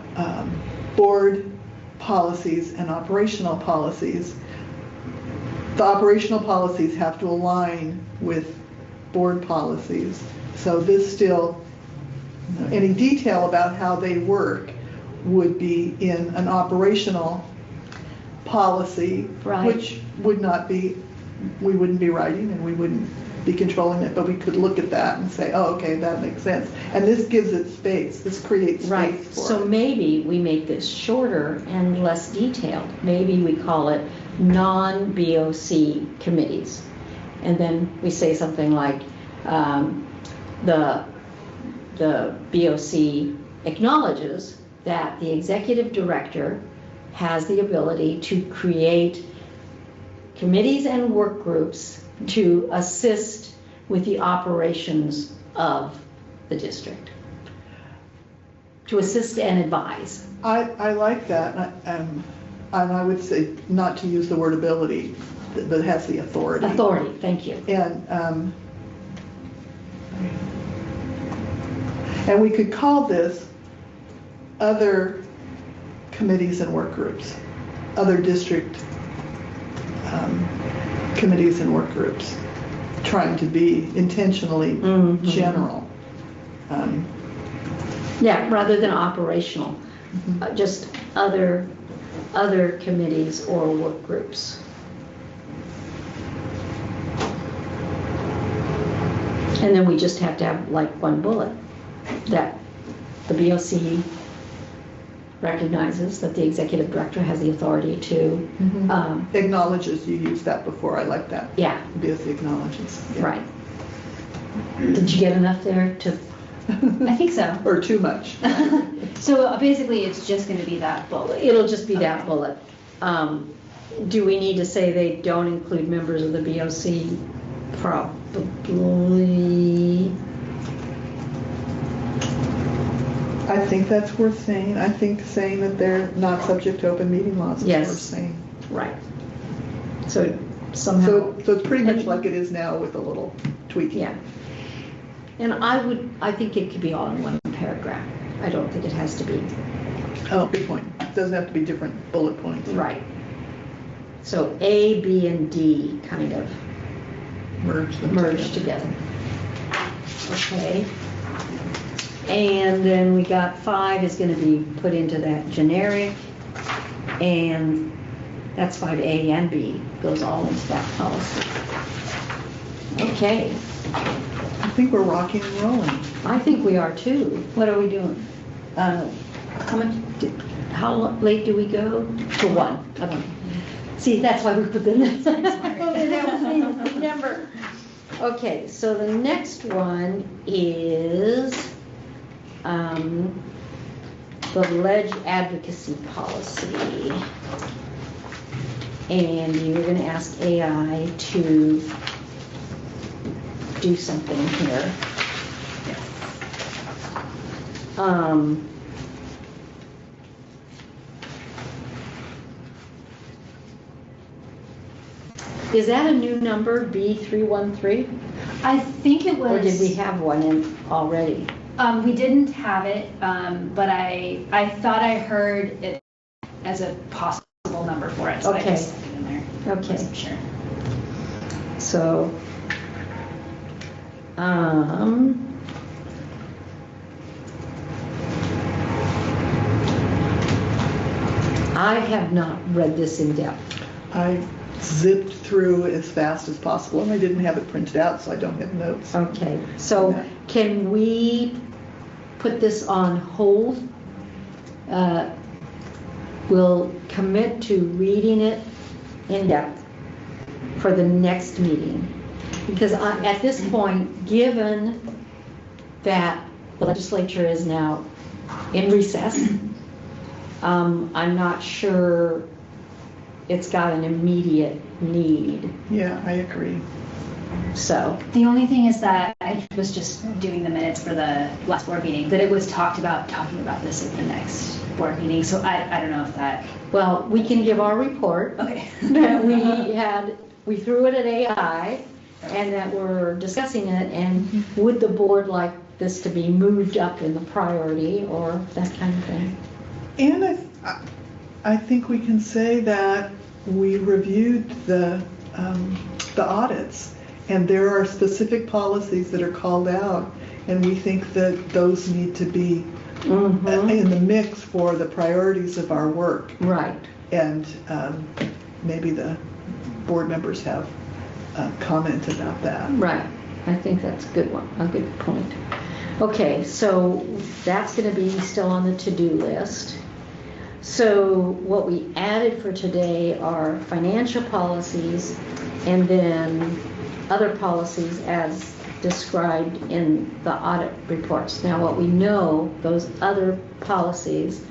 board policies and operational policies, the operational policies have to align with board policies. So this still, any detail about how they work would be in an operational policy, Right. which would not be, we wouldn't be writing and we wouldn't be controlling it, but we could look at that and say, oh, okay, that makes sense. And this gives it space, this creates Right, space for so it. maybe we make this shorter and less detailed. Maybe we call it non-BOC committees. And then we say something like, the BOC acknowledges that the executive director has the ability to create committees and work groups to assist with the operations of the district, to assist and advise. I like that, and I would say not to use the word ability, but has the authority. Authority, thank you. And we could call this other committees and work groups, other district committees and work groups, trying to be intentionally general. Yeah, rather than operational, just other committees or work groups. And then we just have to have like one bullet that the BOC recognizes that the executive director has the authority to, Acknowledges, you used that before, I like that. yeah, BOC acknowledges. Yeah. right. Did you get enough there to, I think so. Or too much. So basically, it's just going to be that bullet. it'll just be that bullet. Do we need to say they don't include members of the BOC? Probably. I think that's worth saying. I think saying that they're not subject to open meeting laws is Yes. worth saying. Right. So somehow. So it's pretty much like it is now with a little tweaking. Yeah. And I think it could be all in one paragraph. I don't think it has to be. Oh, good point. It doesn't have to be different bullet points. Right. So A, B, and D kind of Merge them merge together. Okay. And then we got 5 is going to be put into that generic, and that's 5A and B goes all into that policy. Okay. I think we're rocking and rolling. I think we are too. What are we doing? How late do we go? To 1. Okay. See, that's why we put the next number. Okay, so the next one is the ledge advocacy policy. And you were going to ask AI to do something here. Is that a new number, B313? I think it was. Or did we have one in already? We didn't have it, but I thought I heard it as a possible number for it, so I Okay. just stuck it in there. Okay. Wasn't sure. So, I have not read this in depth. I zipped through as fast as possible, and I didn't have it printed out, so I don't have notes. Okay, so Okay. can we put this on hold? We'll commit to reading it in depth for the next meeting. Because at this point, given that the legislature is now in recess, I'm not sure it's got an immediate need. Yeah, I agree. So, The only thing is that I was just doing the minutes for the last board meeting, that it was talking about this at the next board meeting, so I don't know if that. well, we can give our report. Okay. That we threw it at AI and that we're discussing it, and would the board like this to be moved up in the priority or that kind of thing? And I think we can say that we reviewed the audits, and there are specific policies that are called out, and we think that those need to be in the mix for the priorities of our work. Right. And maybe the board members have comment about that. Right. I think that's a good one, a good point. Okay, so that's going to be still on the to-do list. So what we added for today are financial policies and then other policies as described in the audit reports. Now what we know, those other policies,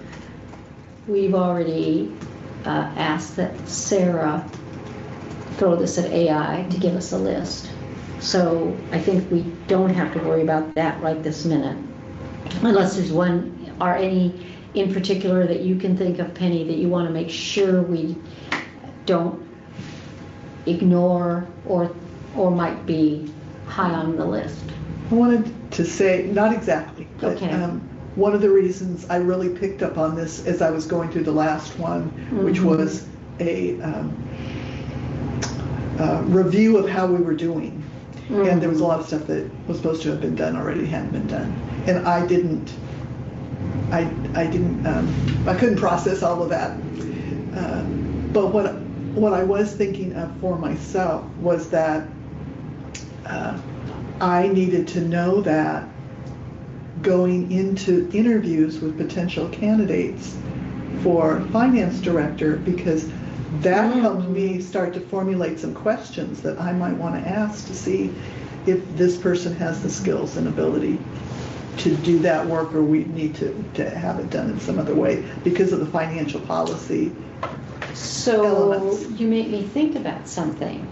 we've already asked that Sarah throw this at AI to give us a list. So I think we don't have to worry about that right this minute. Unless there's one, or any in particular that you can think of, Penny, that you want to make sure we don't ignore or might be high on the list. I wanted to say, not exactly, but Okay. one of the reasons I really picked up on this as I was going through the last one, which was a review of how we were doing. And there was a lot of stuff that was supposed to have been done already hadn't been done. And I couldn't process all of that. But what I was thinking of for myself was that I needed to know that going into interviews with potential candidates for finance director, because that helped me start to formulate some questions that I might want to ask to see if this person has the skills and ability to do that work, or we need to have it done in some other way because of the financial policy So elements. you make me think about something.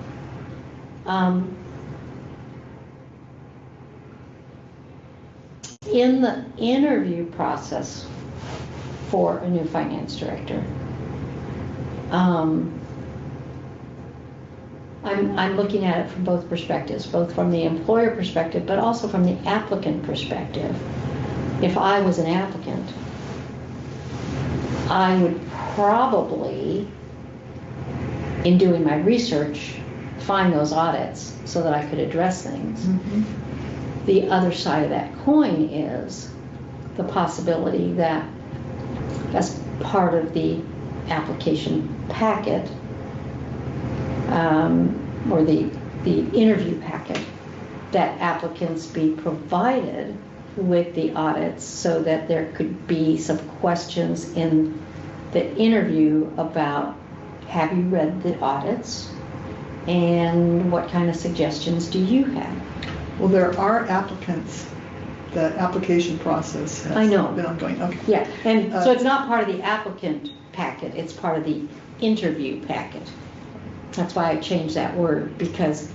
In the interview process for a new finance director, I'm looking at it from both perspectives, both from the employer perspective, but also from the applicant perspective. If I was an applicant, I would probably, in doing my research, find those audits so that I could address things. The other side of that coin is the possibility that as part of the application packet, or the interview packet, that applicants be provided with the audits so that there could be some questions in the interview about, have you read the audits and what kind of suggestions do you have? Well, there are applicants. The application process has I know. been ongoing. Okay. Yeah, and so it's not part of the applicant packet, it's part of the interview packet. That's why I changed that word, because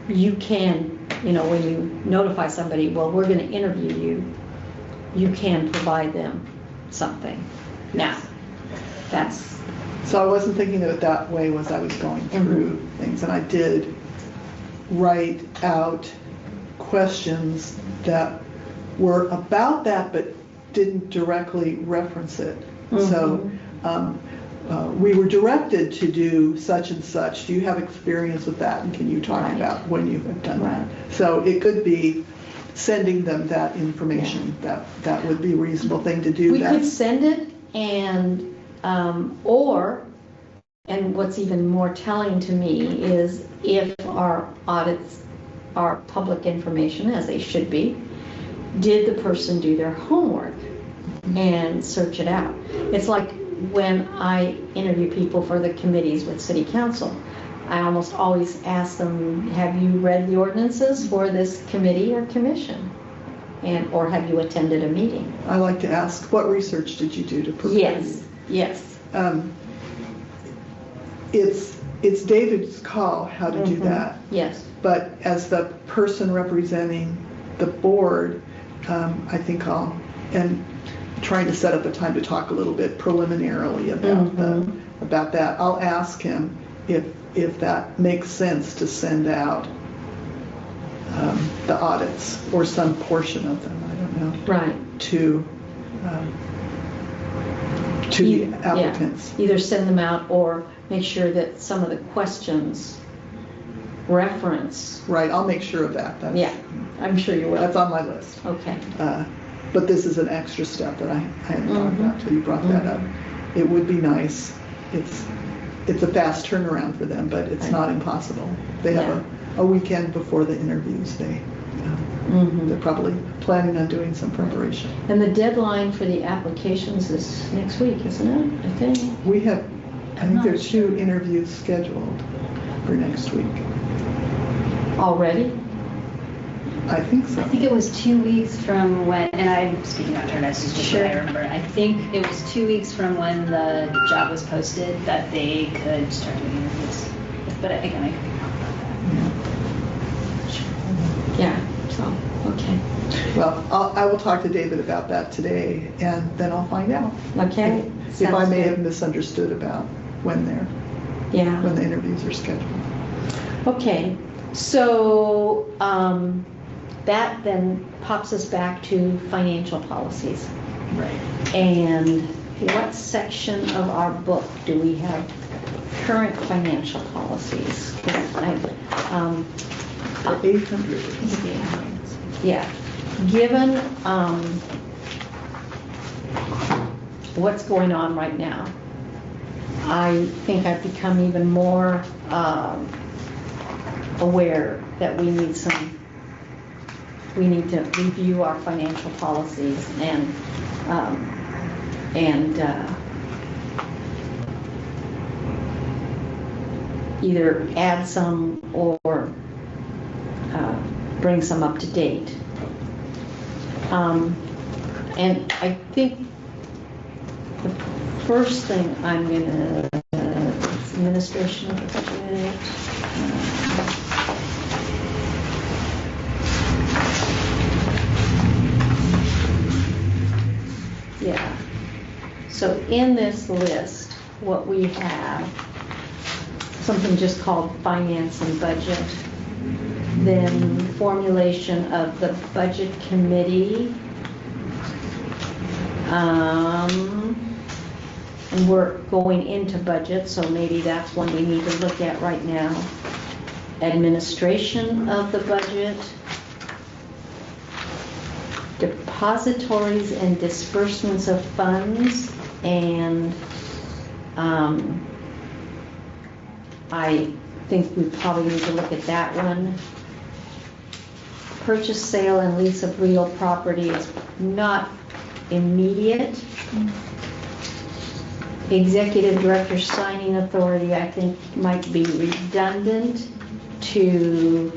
you can, when you notify somebody, well, we're going to interview you, you can provide them something. Now, that's So I wasn't thinking of it that way as I was going through things, and I did write out questions that were about that but didn't directly reference it. So we were directed to do such and such. Do you have experience with that, and can you talk about when you have done that? So it could be sending them that information. That would be a reasonable thing to do. We could send it, and and what's even more telling to me is if our audits are public information, as they should be, did the person do their homework and search it out? It's like when I interview people for the committees with City Council, I almost always ask them, have you read the ordinances for this committee or commission? Or have you attended a meeting? I like to ask, what research did you do to prepare? Yes. It's David's call how to do that. Yes. But as the person representing the board, I think and trying to set up a time to talk a little bit preliminarily about that. I'll ask him if that makes sense to send out the audits or some portion of them. I don't know. Right. To the applicants. Yeah. Either send them out or make sure that some of the questions reference. Right. I'll make sure of that. I'm sure you will. That's on my list. Okay. But this is an extra step that I hadn't thought about until you brought that up. It would be nice. It's a fast turnaround for them, but it's not impossible. They have a weekend before the interviews. They're probably planning on doing some preparation. And the deadline for the applications is next week, isn't it? I think. I think there's 2 interviews scheduled for next week. Already? I think so. I think it was 2 weeks from when, and I'm speaking out of turn, that's just what I remember. I think it was 2 weeks from when the job was posted that they could start doing interviews. But again, I could be wrong about that. Yeah. So, okay. Well, I will talk to David about that today, and then I'll find out. Okay. If I may have misunderstood about when the interviews are scheduled. Okay. So that then pops us back to financial policies. Right. And what section of our book do we have current financial policies? 800. Yeah. Given what's going on right now, I think I've become even more aware that we need to review our financial policies and either add some or bring some up to date. And I think the first thing I'm going to administration of the budget. Yeah. So in this list, what we have, something just called finance and budget, then formulation of the budget committee, and we're going into budget, so maybe that's one we need to look at right now. Administration of the budget, depositories and disbursements of funds, and I think we probably need to look at that one. Purchase, sale, and lease of real property is not immediate. Executive director signing authority, I think, might be redundant to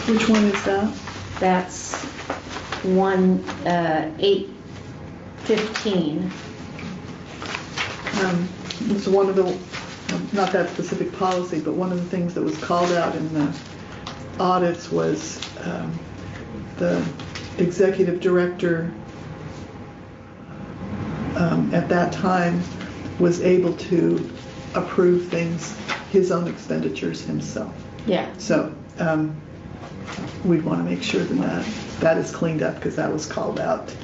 Which one is that? that's 815. It's one of the, not that specific policy, but one of the things that was called out in the audits was the executive director at that time was able to approve things, his own expenditures himself. Yeah. So we'd want to make sure that is cleaned up because that was called out.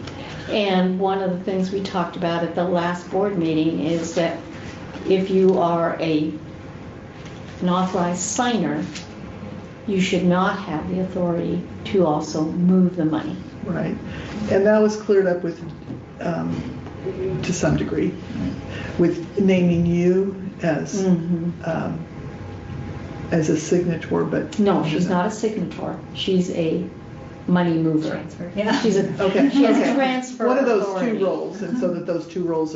And one of the things we talked about at the last board meeting is that if you are an authorized signer, you should not have the authority to also move the money. Right. And that was cleared up with, to some degree, with naming you as as a signator, but No, she's not a signator. She's a money mover. Transfer. Yeah. She's a, okay. she has Okay. a transfer One of those authority. two roles, and so that those two roles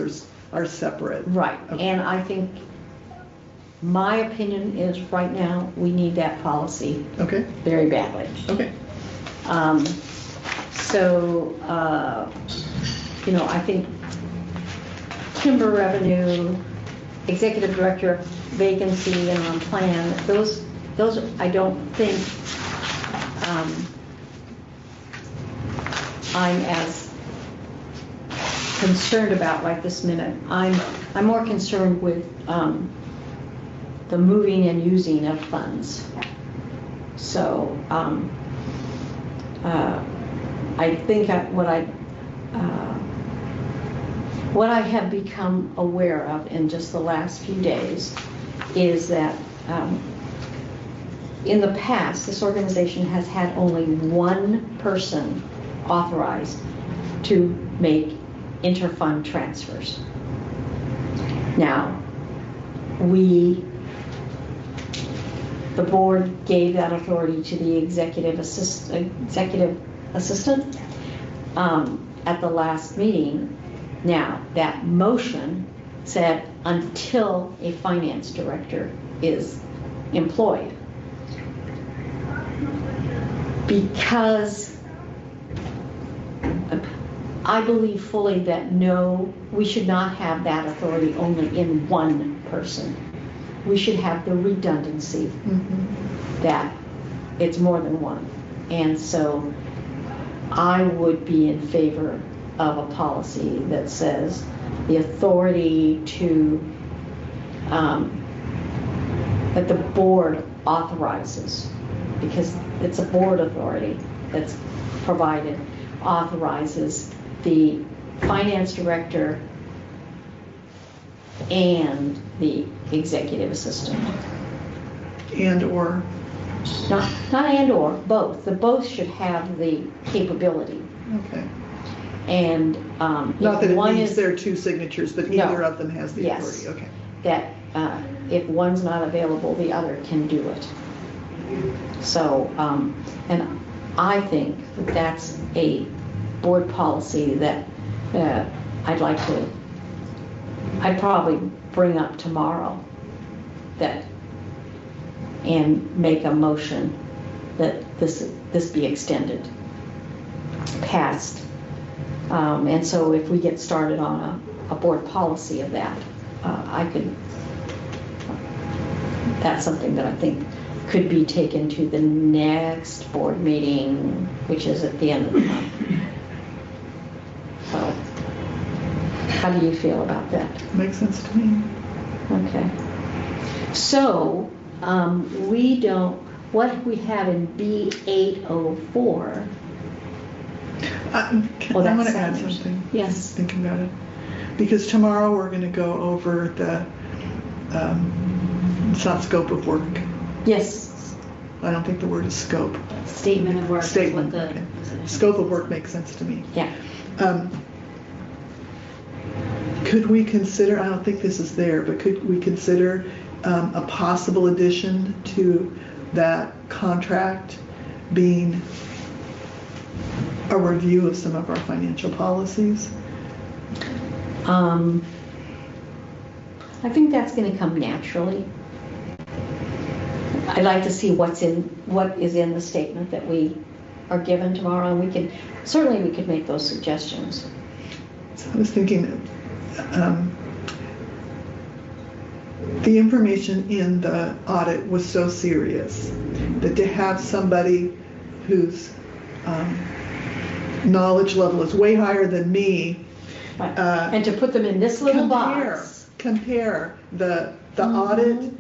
are separate. Right, Okay. and I think my opinion is right now we need that policy Okay. very badly. Okay. So, I think timber revenue, executive director vacancy and on plan, those I don't think I'm as concerned about right this minute. I'm more concerned with the moving and using of funds. So I think what I have become aware of in just the last few days is that in the past, this organization has had only one person authorized to make interfund transfers. Now, the board gave that authority to the executive assistant at the last meeting. Now, that motion said until a finance director is employed. Because I believe fully that no, we should not have that authority only in one person. We should have the redundancy that it's more than one. And so I would be in favor of a policy that says the authority to, that the board authorizes, because it's a board authority that's provided, authorizes the finance director and the executive assistant. And or. Not and or, both. The both should have the capability. Okay. And Not that it one needs is their two signatures, but No. either of them has the Yes. authority. Okay. that if one's not available, the other can do it. So, and I think that that's a board policy that I'd probably bring up tomorrow and make a motion that this be extended past. And so if we get started on a board policy of that, that's something that I think could be taken to the next board meeting, which is at the end of the month. So, how do you feel about that? Makes sense to me. Okay. So, what we have in B804. I want to add signage. something. Yes. Just thinking about it. Because tomorrow we're going to go over the, it's not scope of work. Yes. I don't think the word is scope. Statement of work. Statement. Is what Okay. Scope of work makes sense to me. Yeah. Could we consider, I don't think this is there, but could we consider a possible addition to that contract being a review of some of our financial policies? I think that's going to come naturally. I'd like to see what is in the statement that we are given tomorrow, and we could make those suggestions. So I was thinking, the information in the audit was so serious that to have somebody whose knowledge level is way higher than me Right. And to put them in this little box. Compare the audit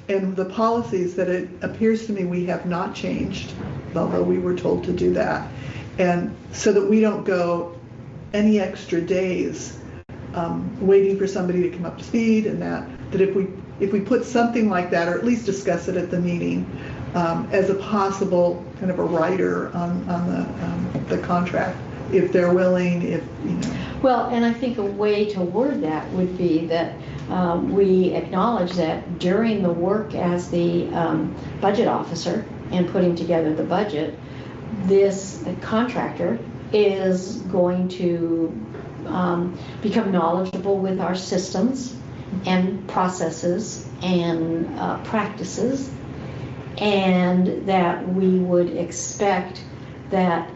and the policies that it appears to me we have not changed, although we were told to do that. And so that we don't go any extra days waiting for somebody to come up to speed, and that if we put something like that, or at least discuss it at the meeting, as a possible kind of a rider on the contract, if they're willing, if, you know. Well, and I think a way to word that would be that we acknowledge that during the work as the budget officer and putting together the budget, this contractor is going to become knowledgeable with our systems and processes and practices, and that we would expect that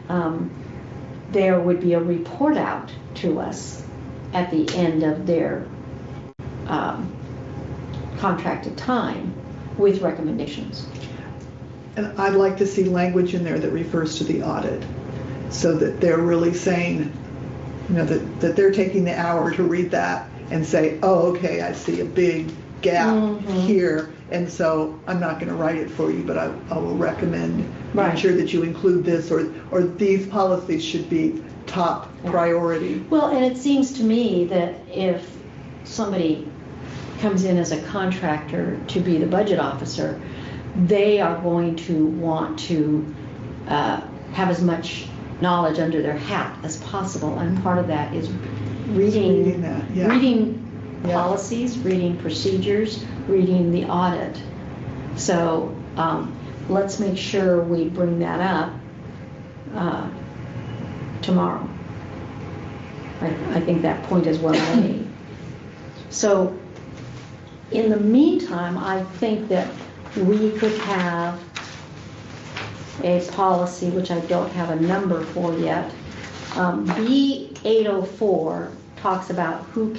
there would be a report out to us at the end of their contracted time with recommendations. And I'd like to see language in there that refers to the audit, so that they're really saying, you know, that they're taking the hour to read that and say, oh, okay, I see a big gap here, and so I'm not going to write it for you, but I will recommend making sure that you include this, or these policies should be top priority. Well, and it seems to me that if somebody comes in as a contractor to be the budget officer, they are going to want to have as much knowledge under their hat as possible, and part of that is reading policies, reading procedures, reading the audit. So let's make sure we bring that up tomorrow. I think that point is well made. So in the meantime, I think that we could have a policy, which I don't have a number for yet. B804 talks about who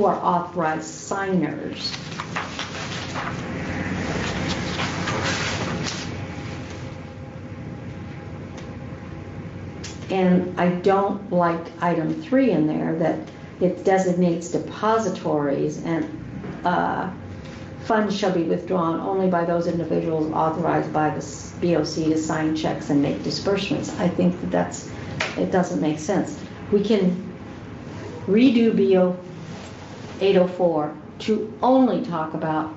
are authorized signers. And I don't like item 3 in there, that it designates depositories, and funds shall be withdrawn only by those individuals authorized by the BOC to sign checks and make disbursements. I think that it doesn't make sense. We can redo BO 804 to only talk about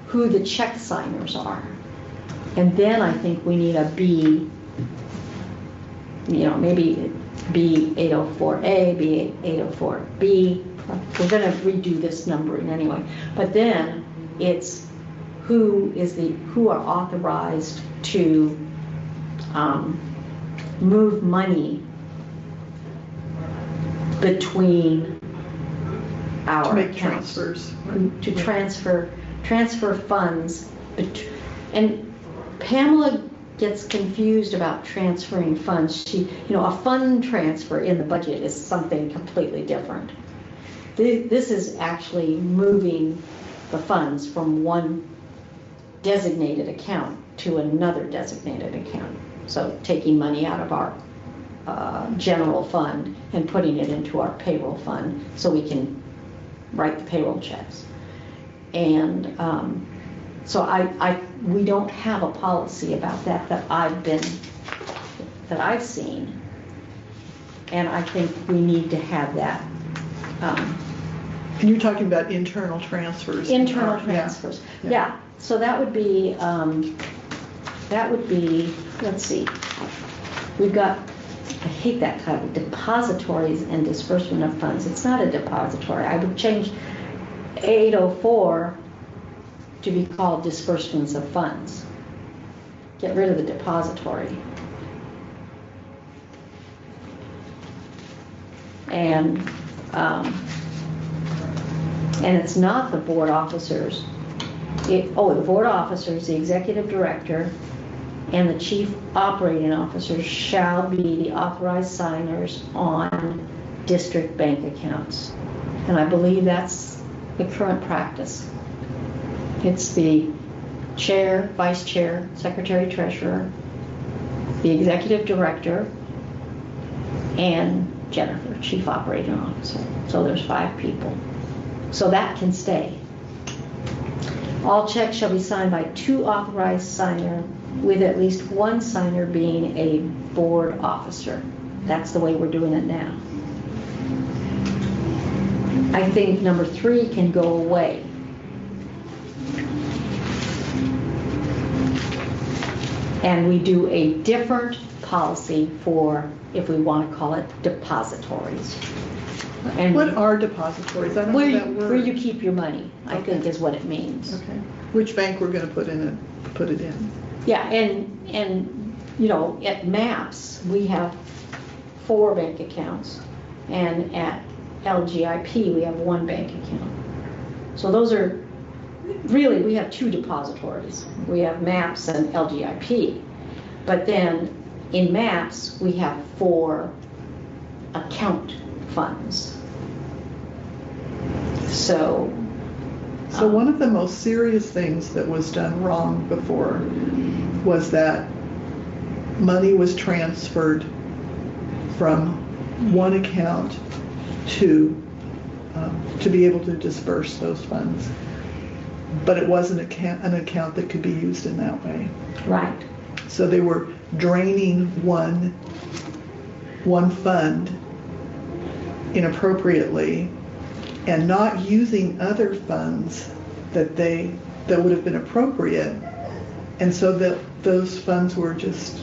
who the check signers are. And then I think we need a B, maybe B804A, B804B. We're going to redo this numbering anyway. But then it's who are authorized to move money between our to make accounts. transfers. To transfer funds. And Pamela gets confused about transferring funds. A fund transfer in the budget is something completely different. This is actually moving the funds from one designated account to another designated account. So taking money out of our general fund and putting it into our payroll fund so we can write the payroll checks. And so we don't have a policy about that I've seen, and I think we need to have that. And you're talking about internal transfers. Internal transfers. Yeah. So that would be. Let's see. We've got. I hate that title. Depositories and disbursement of funds. It's not a depository. I would change 804 to be called disbursements of funds. Get rid of the depository. And it's not the board officers. The board officers, the executive director, and the chief operating officers shall be the authorized signers on district bank accounts. And I believe that's the current practice. It's the chair, vice chair, secretary, treasurer, the executive director, and Jennifer, Chief Operating Officer. So there's 5 people. So that can stay. All checks shall be signed by 2 authorized signers, with at least 1 signer being a board officer. That's the way we're doing it now. I think number 3 can go away. And we do a different policy for, if we want to call it, depositories. And What are depositories? I don't know that word. where you keep your money, I Okay. think is what it means. Okay. Which bank we're going to put it in? Yeah, and you know, at MAPS, we have 4 bank accounts, and at LGIP, we have 1 bank account. So those are, really, we have 2 depositories. We have MAPS and LGIP. But then, in MAPS, we have 4 account funds. So One of the most serious things that was done wrong before was that money was transferred from one account to be able to disperse those funds. But it wasn't an account that could be used in that way. right, So they were draining one fund inappropriately and not using other funds that would have been appropriate, and so that those funds were just,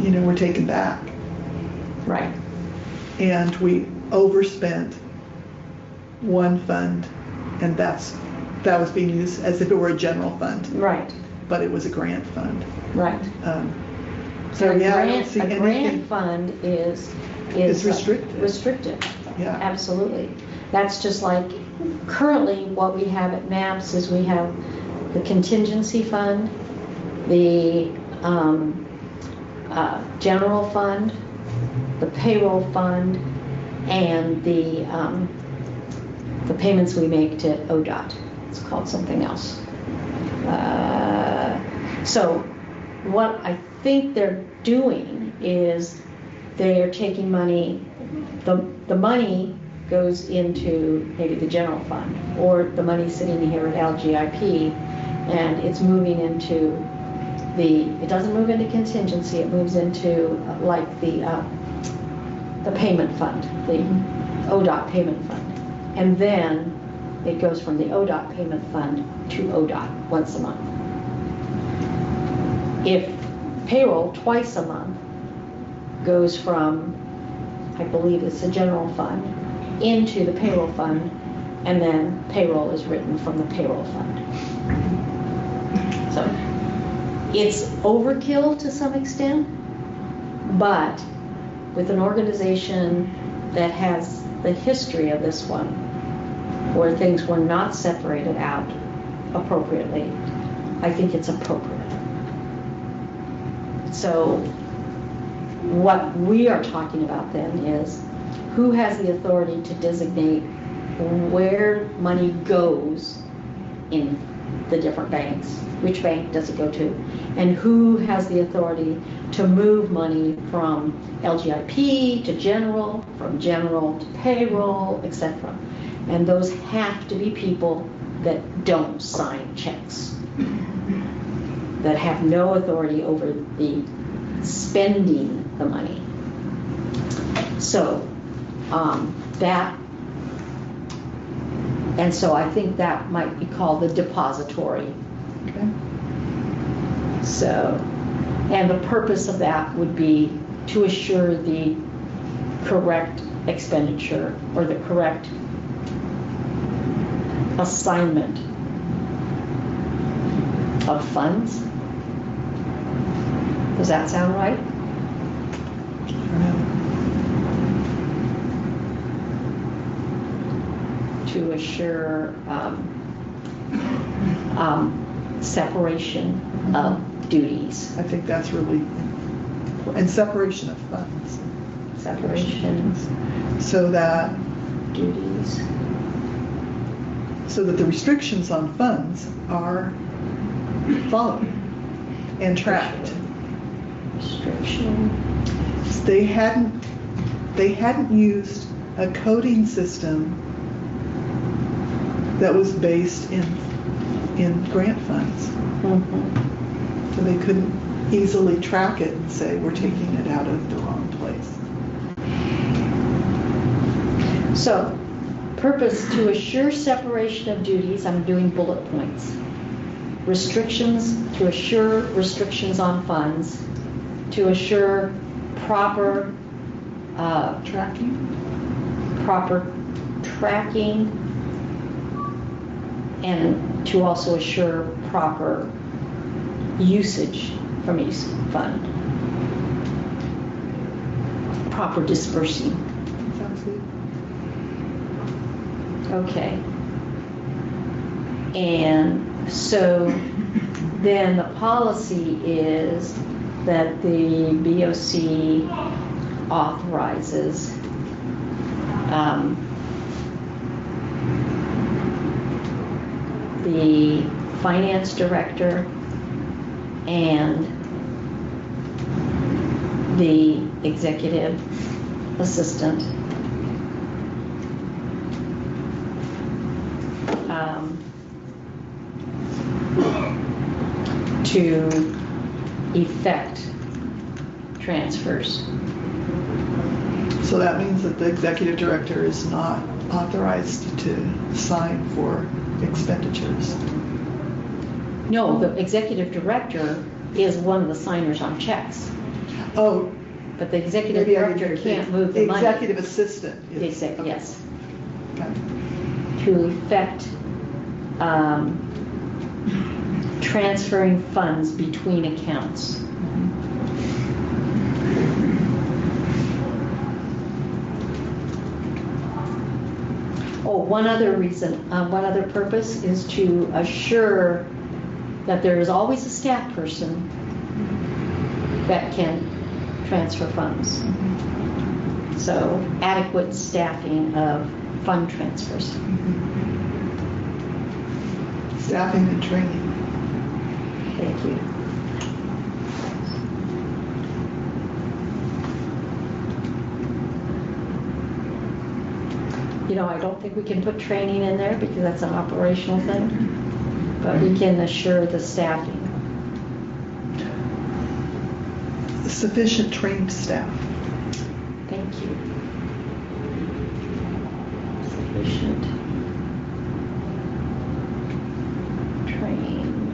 were taken back, right, and we overspent one fund, and that was being used as if it were a general fund, right, but it was a grant fund. right. So And yeah, I don't see a anything. grant fund is restricted. Restricted. Yeah. Absolutely. That's just like currently what we have at MAPS is we have the contingency fund, the general fund, the payroll fund, and the payments we make to ODOT. It's called something else. So what I think they're doing is they're taking money, the money goes into maybe the general fund, or the money sitting here at LGIP, and it's moving into it doesn't move into contingency, it moves into like the payment fund, the ODOT payment fund. And then it goes from the ODOT payment fund to ODOT once a month. If payroll twice a month goes from, I believe it's the general fund, into the payroll fund, and then payroll is written from the payroll fund. So it's overkill to some extent, but with an organization that has the history of this one, where things were not separated out appropriately, I think it's appropriate. So what we are talking about then is who has the authority to designate where money goes in the different banks, which bank does it go to, and who has the authority to move money from LGIP to general, from general to payroll, etc. And those have to be people that don't sign checks, that have no authority over the spending the money. So so I think that might be called the depository. Okay. So, and the purpose of that would be to assure the correct expenditure or the correct assignment of funds. Does that sound right? To assure separation of duties. I think that's really, and separation of funds. Separation So that duties. the restrictions on funds are followed and tracked. Restriction. They hadn't they hadn't used a coding system that was based in grant funds. So they couldn't easily track it and say, we're taking it out of the wrong place. So, purpose: to assure separation of duties. I'm doing bullet points. Restrictions: to assure restrictions on funds. To assure proper Tracking? proper tracking, and to also assure proper usage from each fund. Proper dispersing. Sounds good. Okay. And so then the policy is that the BOC authorizes the finance director and the executive assistant to effect transfers. So that means that the executive director is not authorized to sign for expenditures. No, the executive director is one of the signers on checks, Oh, but the executive maybe I didn't director hear you. can't move the The money. executive assistant is. The exec- okay. Yes, Okay. to effect transferring funds between accounts. Oh, one other reason, one other purpose is to assure that there is always a staff person that can transfer funds. So adequate staffing of fund transfers. Staffing and training. Thank you. You know, I don't think we can put training in there because that's an operational thing, but we can assure the staffing. Sufficient trained staff. Thank you. Sufficient trained.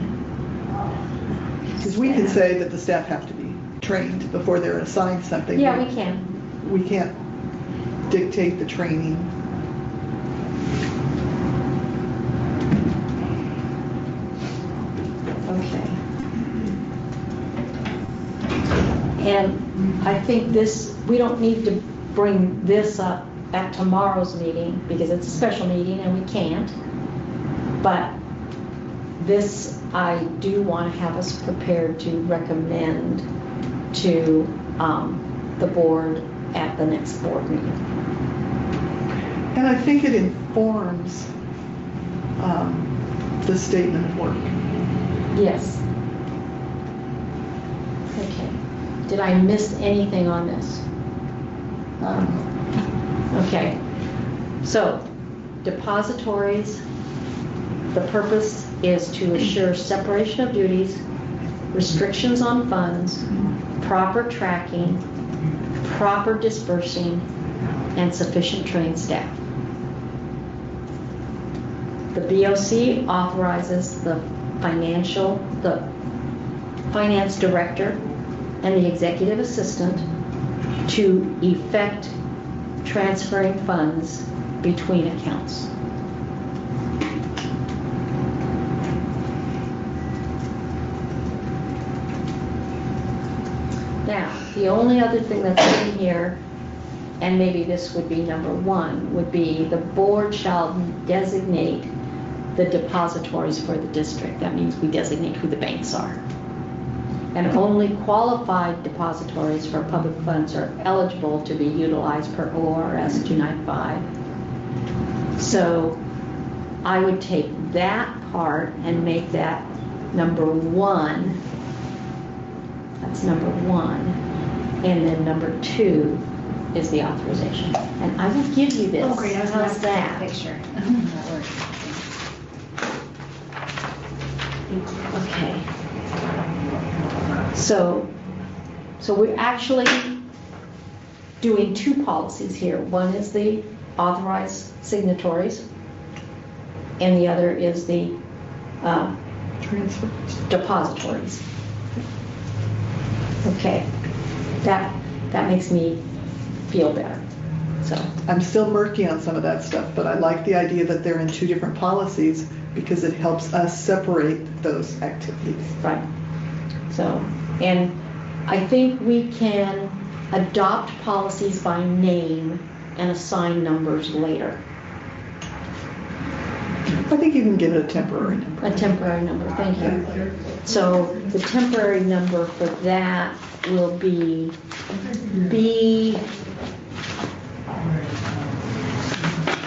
Because we can say that the staff have to be trained before they're assigned something. Yeah, we can. We can't dictate the training. Okay. And I think this, we don't need to bring this up at tomorrow's meeting because it's a special meeting and we can't. But this, I do want to have us prepared to recommend to the board at the next board meeting. And I think it informs the statement of work. Yes. Okay. Did I miss anything on this? Okay. So, depositories, the purpose is to assure separation of duties, restrictions on funds, proper tracking, proper dispersing, and sufficient trained staff. The BOC authorizes the finance director and the executive assistant to effect transferring funds between accounts. Now, the only other thing that's in here, and maybe this would be number one, would be the board shall designate the depositories for the district. That means we designate who the banks are. And only qualified depositories for public funds are eligible to be utilized per ORS 295. So I would take that part and make that number one. That's number one. And then number two is the authorization. And I will give you this. Oh, great, I was How's going to that? picture. That works. Okay. So we're actually doing two policies here. One is the authorized signatories, and the other is the Transfers. depositories. Okay, that makes me feel better. So, I'm still murky on some of that stuff, but I like the idea that they're in two different policies because it helps us separate those activities. right. So, and I think we can adopt policies by name and assign numbers later. I think you can give it a temporary number. A temporary number, thank you. So the temporary number for that will be B,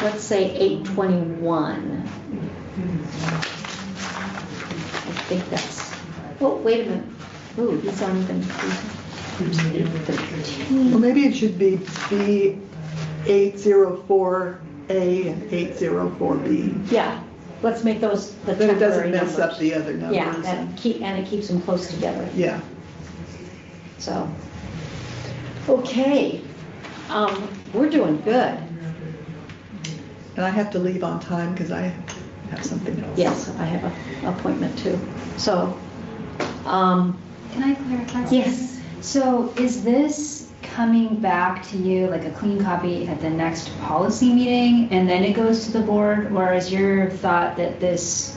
let's say 821. I think that's, oh, wait a minute. Ooh, these aren't even, here's 813. Well, maybe it should be B804A and 804B. Yeah, let's make those the Then it temporary doesn't mess numbers. up the other numbers. Yeah, and it keeps them close together. Yeah. So, okay, we're doing good. And I have to leave on time because I have something else. Yes, I have an appointment too. So, Can I clarify? yes, So is this coming back to you like a clean copy at the next policy meeting and then it goes to the board? Or is your thought that this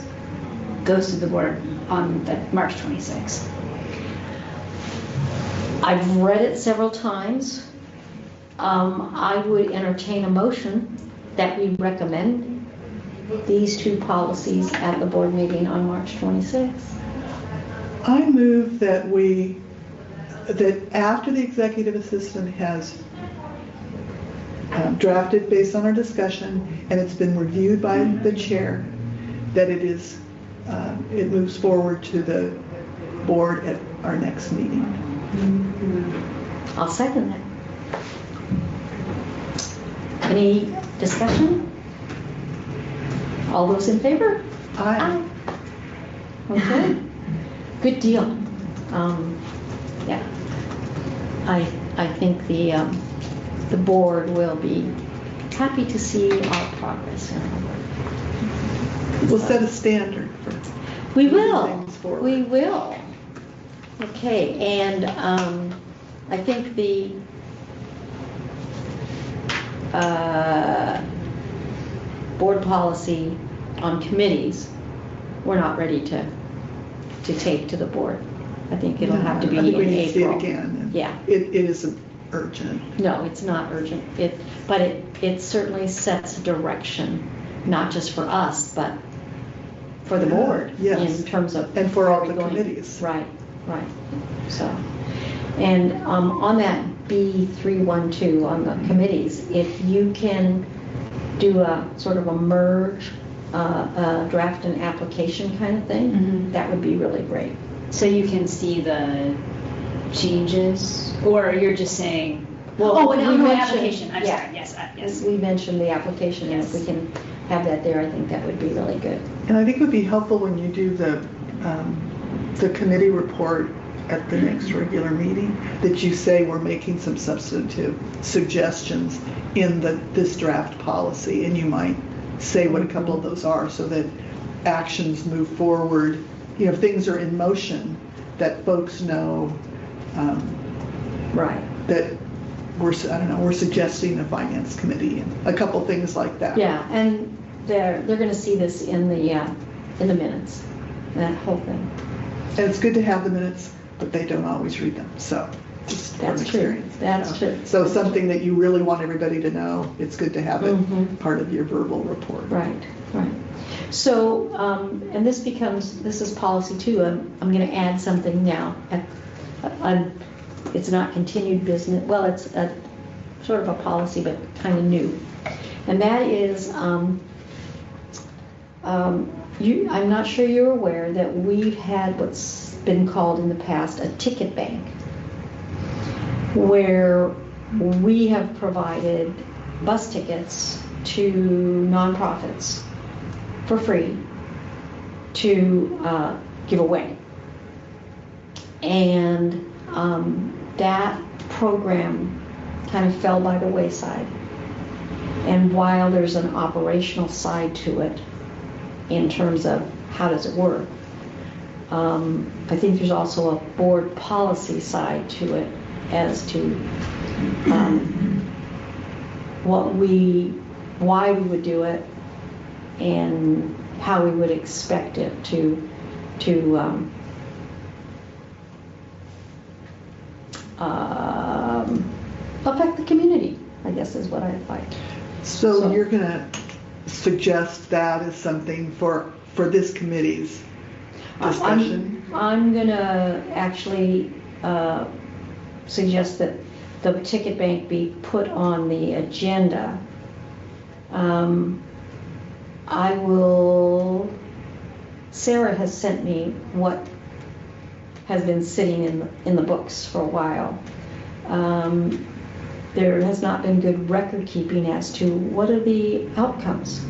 goes to the board on the March 26th? I've read it several times. I would entertain a motion that we recommend these two policies at the board meeting on March 26th. I move that that after the executive assistant has drafted based on our discussion and it's been reviewed by the chair, that it moves forward to the board at our next meeting. I'll second that. Any discussion? All those in favor? Aye. Okay. Good deal. Yeah. I think the board will be happy to see our progress. We'll set a standard for We moving will. things forward. We will. Okay, and I think the board policy on committees, we're not ready to take to the board. I think it'll have to be I think we in need to see it April. again. Yeah. It isn't urgent. No, it's not urgent. But it certainly sets direction, not just for us, but for the Yeah, board. yes. In terms of. And for where all we're the going. committees. Right. So, and on that B312 on the committees, if you can do a sort of a merge, draft and application kind of thing, Mhm. that would be really great. So you can see the changes, or you're just saying, well, Oh, and we we mentioned- application, I'm yeah. sorry, yes, yes. We mentioned the application, and if we Yes. can have that there, I think that would be really good. And I think it would be helpful when you do the committee report at the next regular meeting, that you say we're making some substantive suggestions in this draft policy, and you might say what a couple of those are so that actions move forward. You know, things are in motion, that folks know Right. that we're suggesting a finance committee and a couple things like that. Yeah, and they're going to see this in the minutes, that whole thing. And it's good to have the minutes, but they don't always read them, so just from That's true. experience. That's true. So something that you really want everybody to know, it's good to have it Mhm. part of your verbal report. Right. So, and this is policy too. I'm going to add something now. It's not continued business. Well, it's a sort of a policy, but kind of new. And that is, I'm not sure you're aware that we've had what's been called in the past a ticket bank, where we have provided bus tickets to nonprofits for free to give away. And that program kind of fell by the wayside. And while there's an operational side to it in terms of how does it work, I think there's also a board policy side to it as to why we would do it and how we would expect it to affect the community, I guess is what I'd like. So you're going to suggest that as something for this committee's discussion? I'm going to actually suggest that the ticket bank be put on the agenda. Sarah has sent me what has been sitting in the books for a while. There has not been good record keeping as to what are the outcomes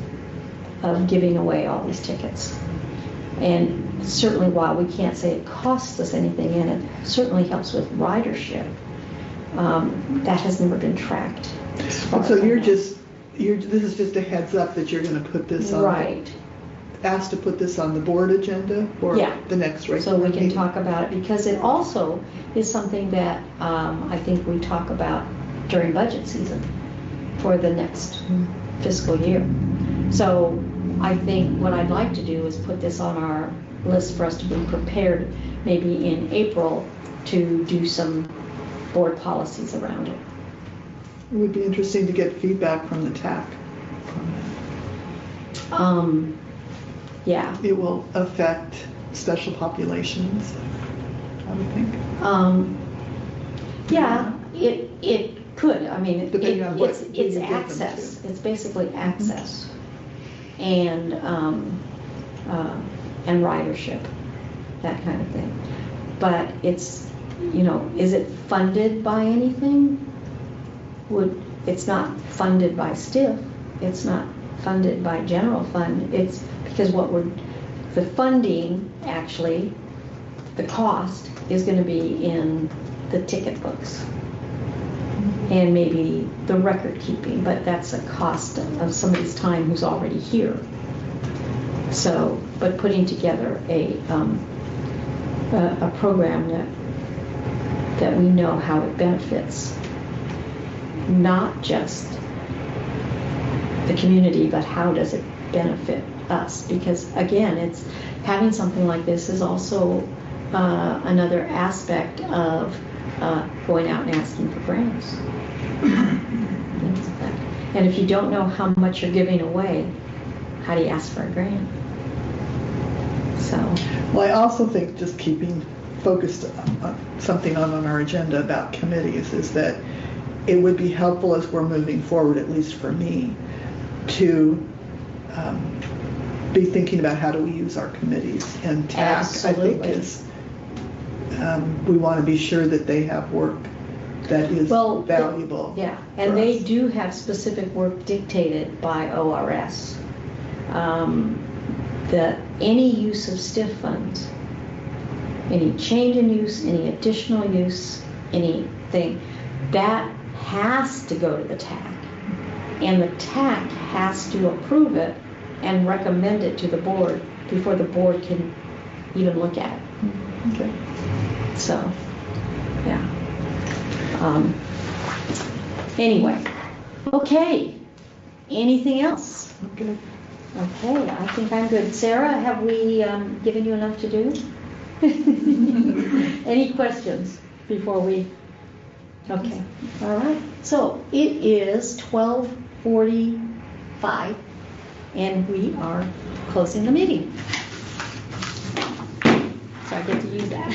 of giving away all these tickets. And certainly while we can't say it costs us anything, and it certainly helps with ridership, that has never been tracked. So this is just a heads up that you're going to put this on. Right. Asked to put this on the board agenda for the next regular So we can meeting. talk about it, because it also is something that I think we talk about during budget season for the next fiscal year. So I think what I'd like to do is put this on our list for us to be prepared maybe in April to do some board policies around it. It would be interesting to get feedback from the TAC on that. Yeah. It will affect special populations, I would think. Yeah, it could. I mean, Depending on what it's you give them access. to. It's basically access and ridership, that kind of thing. But it's, is it funded by anything? It's not funded by STIF. It's not funded by general fund. It's because the funding, actually, the cost is going to be in the ticket books and maybe the record keeping, but that's a cost of somebody's time who's already here. So, but putting together a program that we know how it benefits not just the community, but how does it benefit us? Because again, it's having something like this is also another aspect of going out and asking for grants. Things like that. And if you don't know how much you're giving away, how do you ask for a grant? So. Well, I also think just keeping focused on something on our agenda about committees is that it would be helpful as we're moving forward, at least for me, to be thinking about how do we use our committees. And TAC, Absolutely. I think, is we want to be sure that they have work that is valuable. And they do have specific work dictated by ORS. Any use of STIF funds, any change in use, any additional use, anything, that has to go to the TAC. And the TAC has to approve it and recommend it to the board before the board can even look at it. Okay. So, yeah. Anyway, okay. Anything else? Okay. Okay, I think I'm good. Sarah, have we given you enough to do? Any questions before we? Okay, all right. So it is 12:45 and we are closing the meeting. So I get to use that.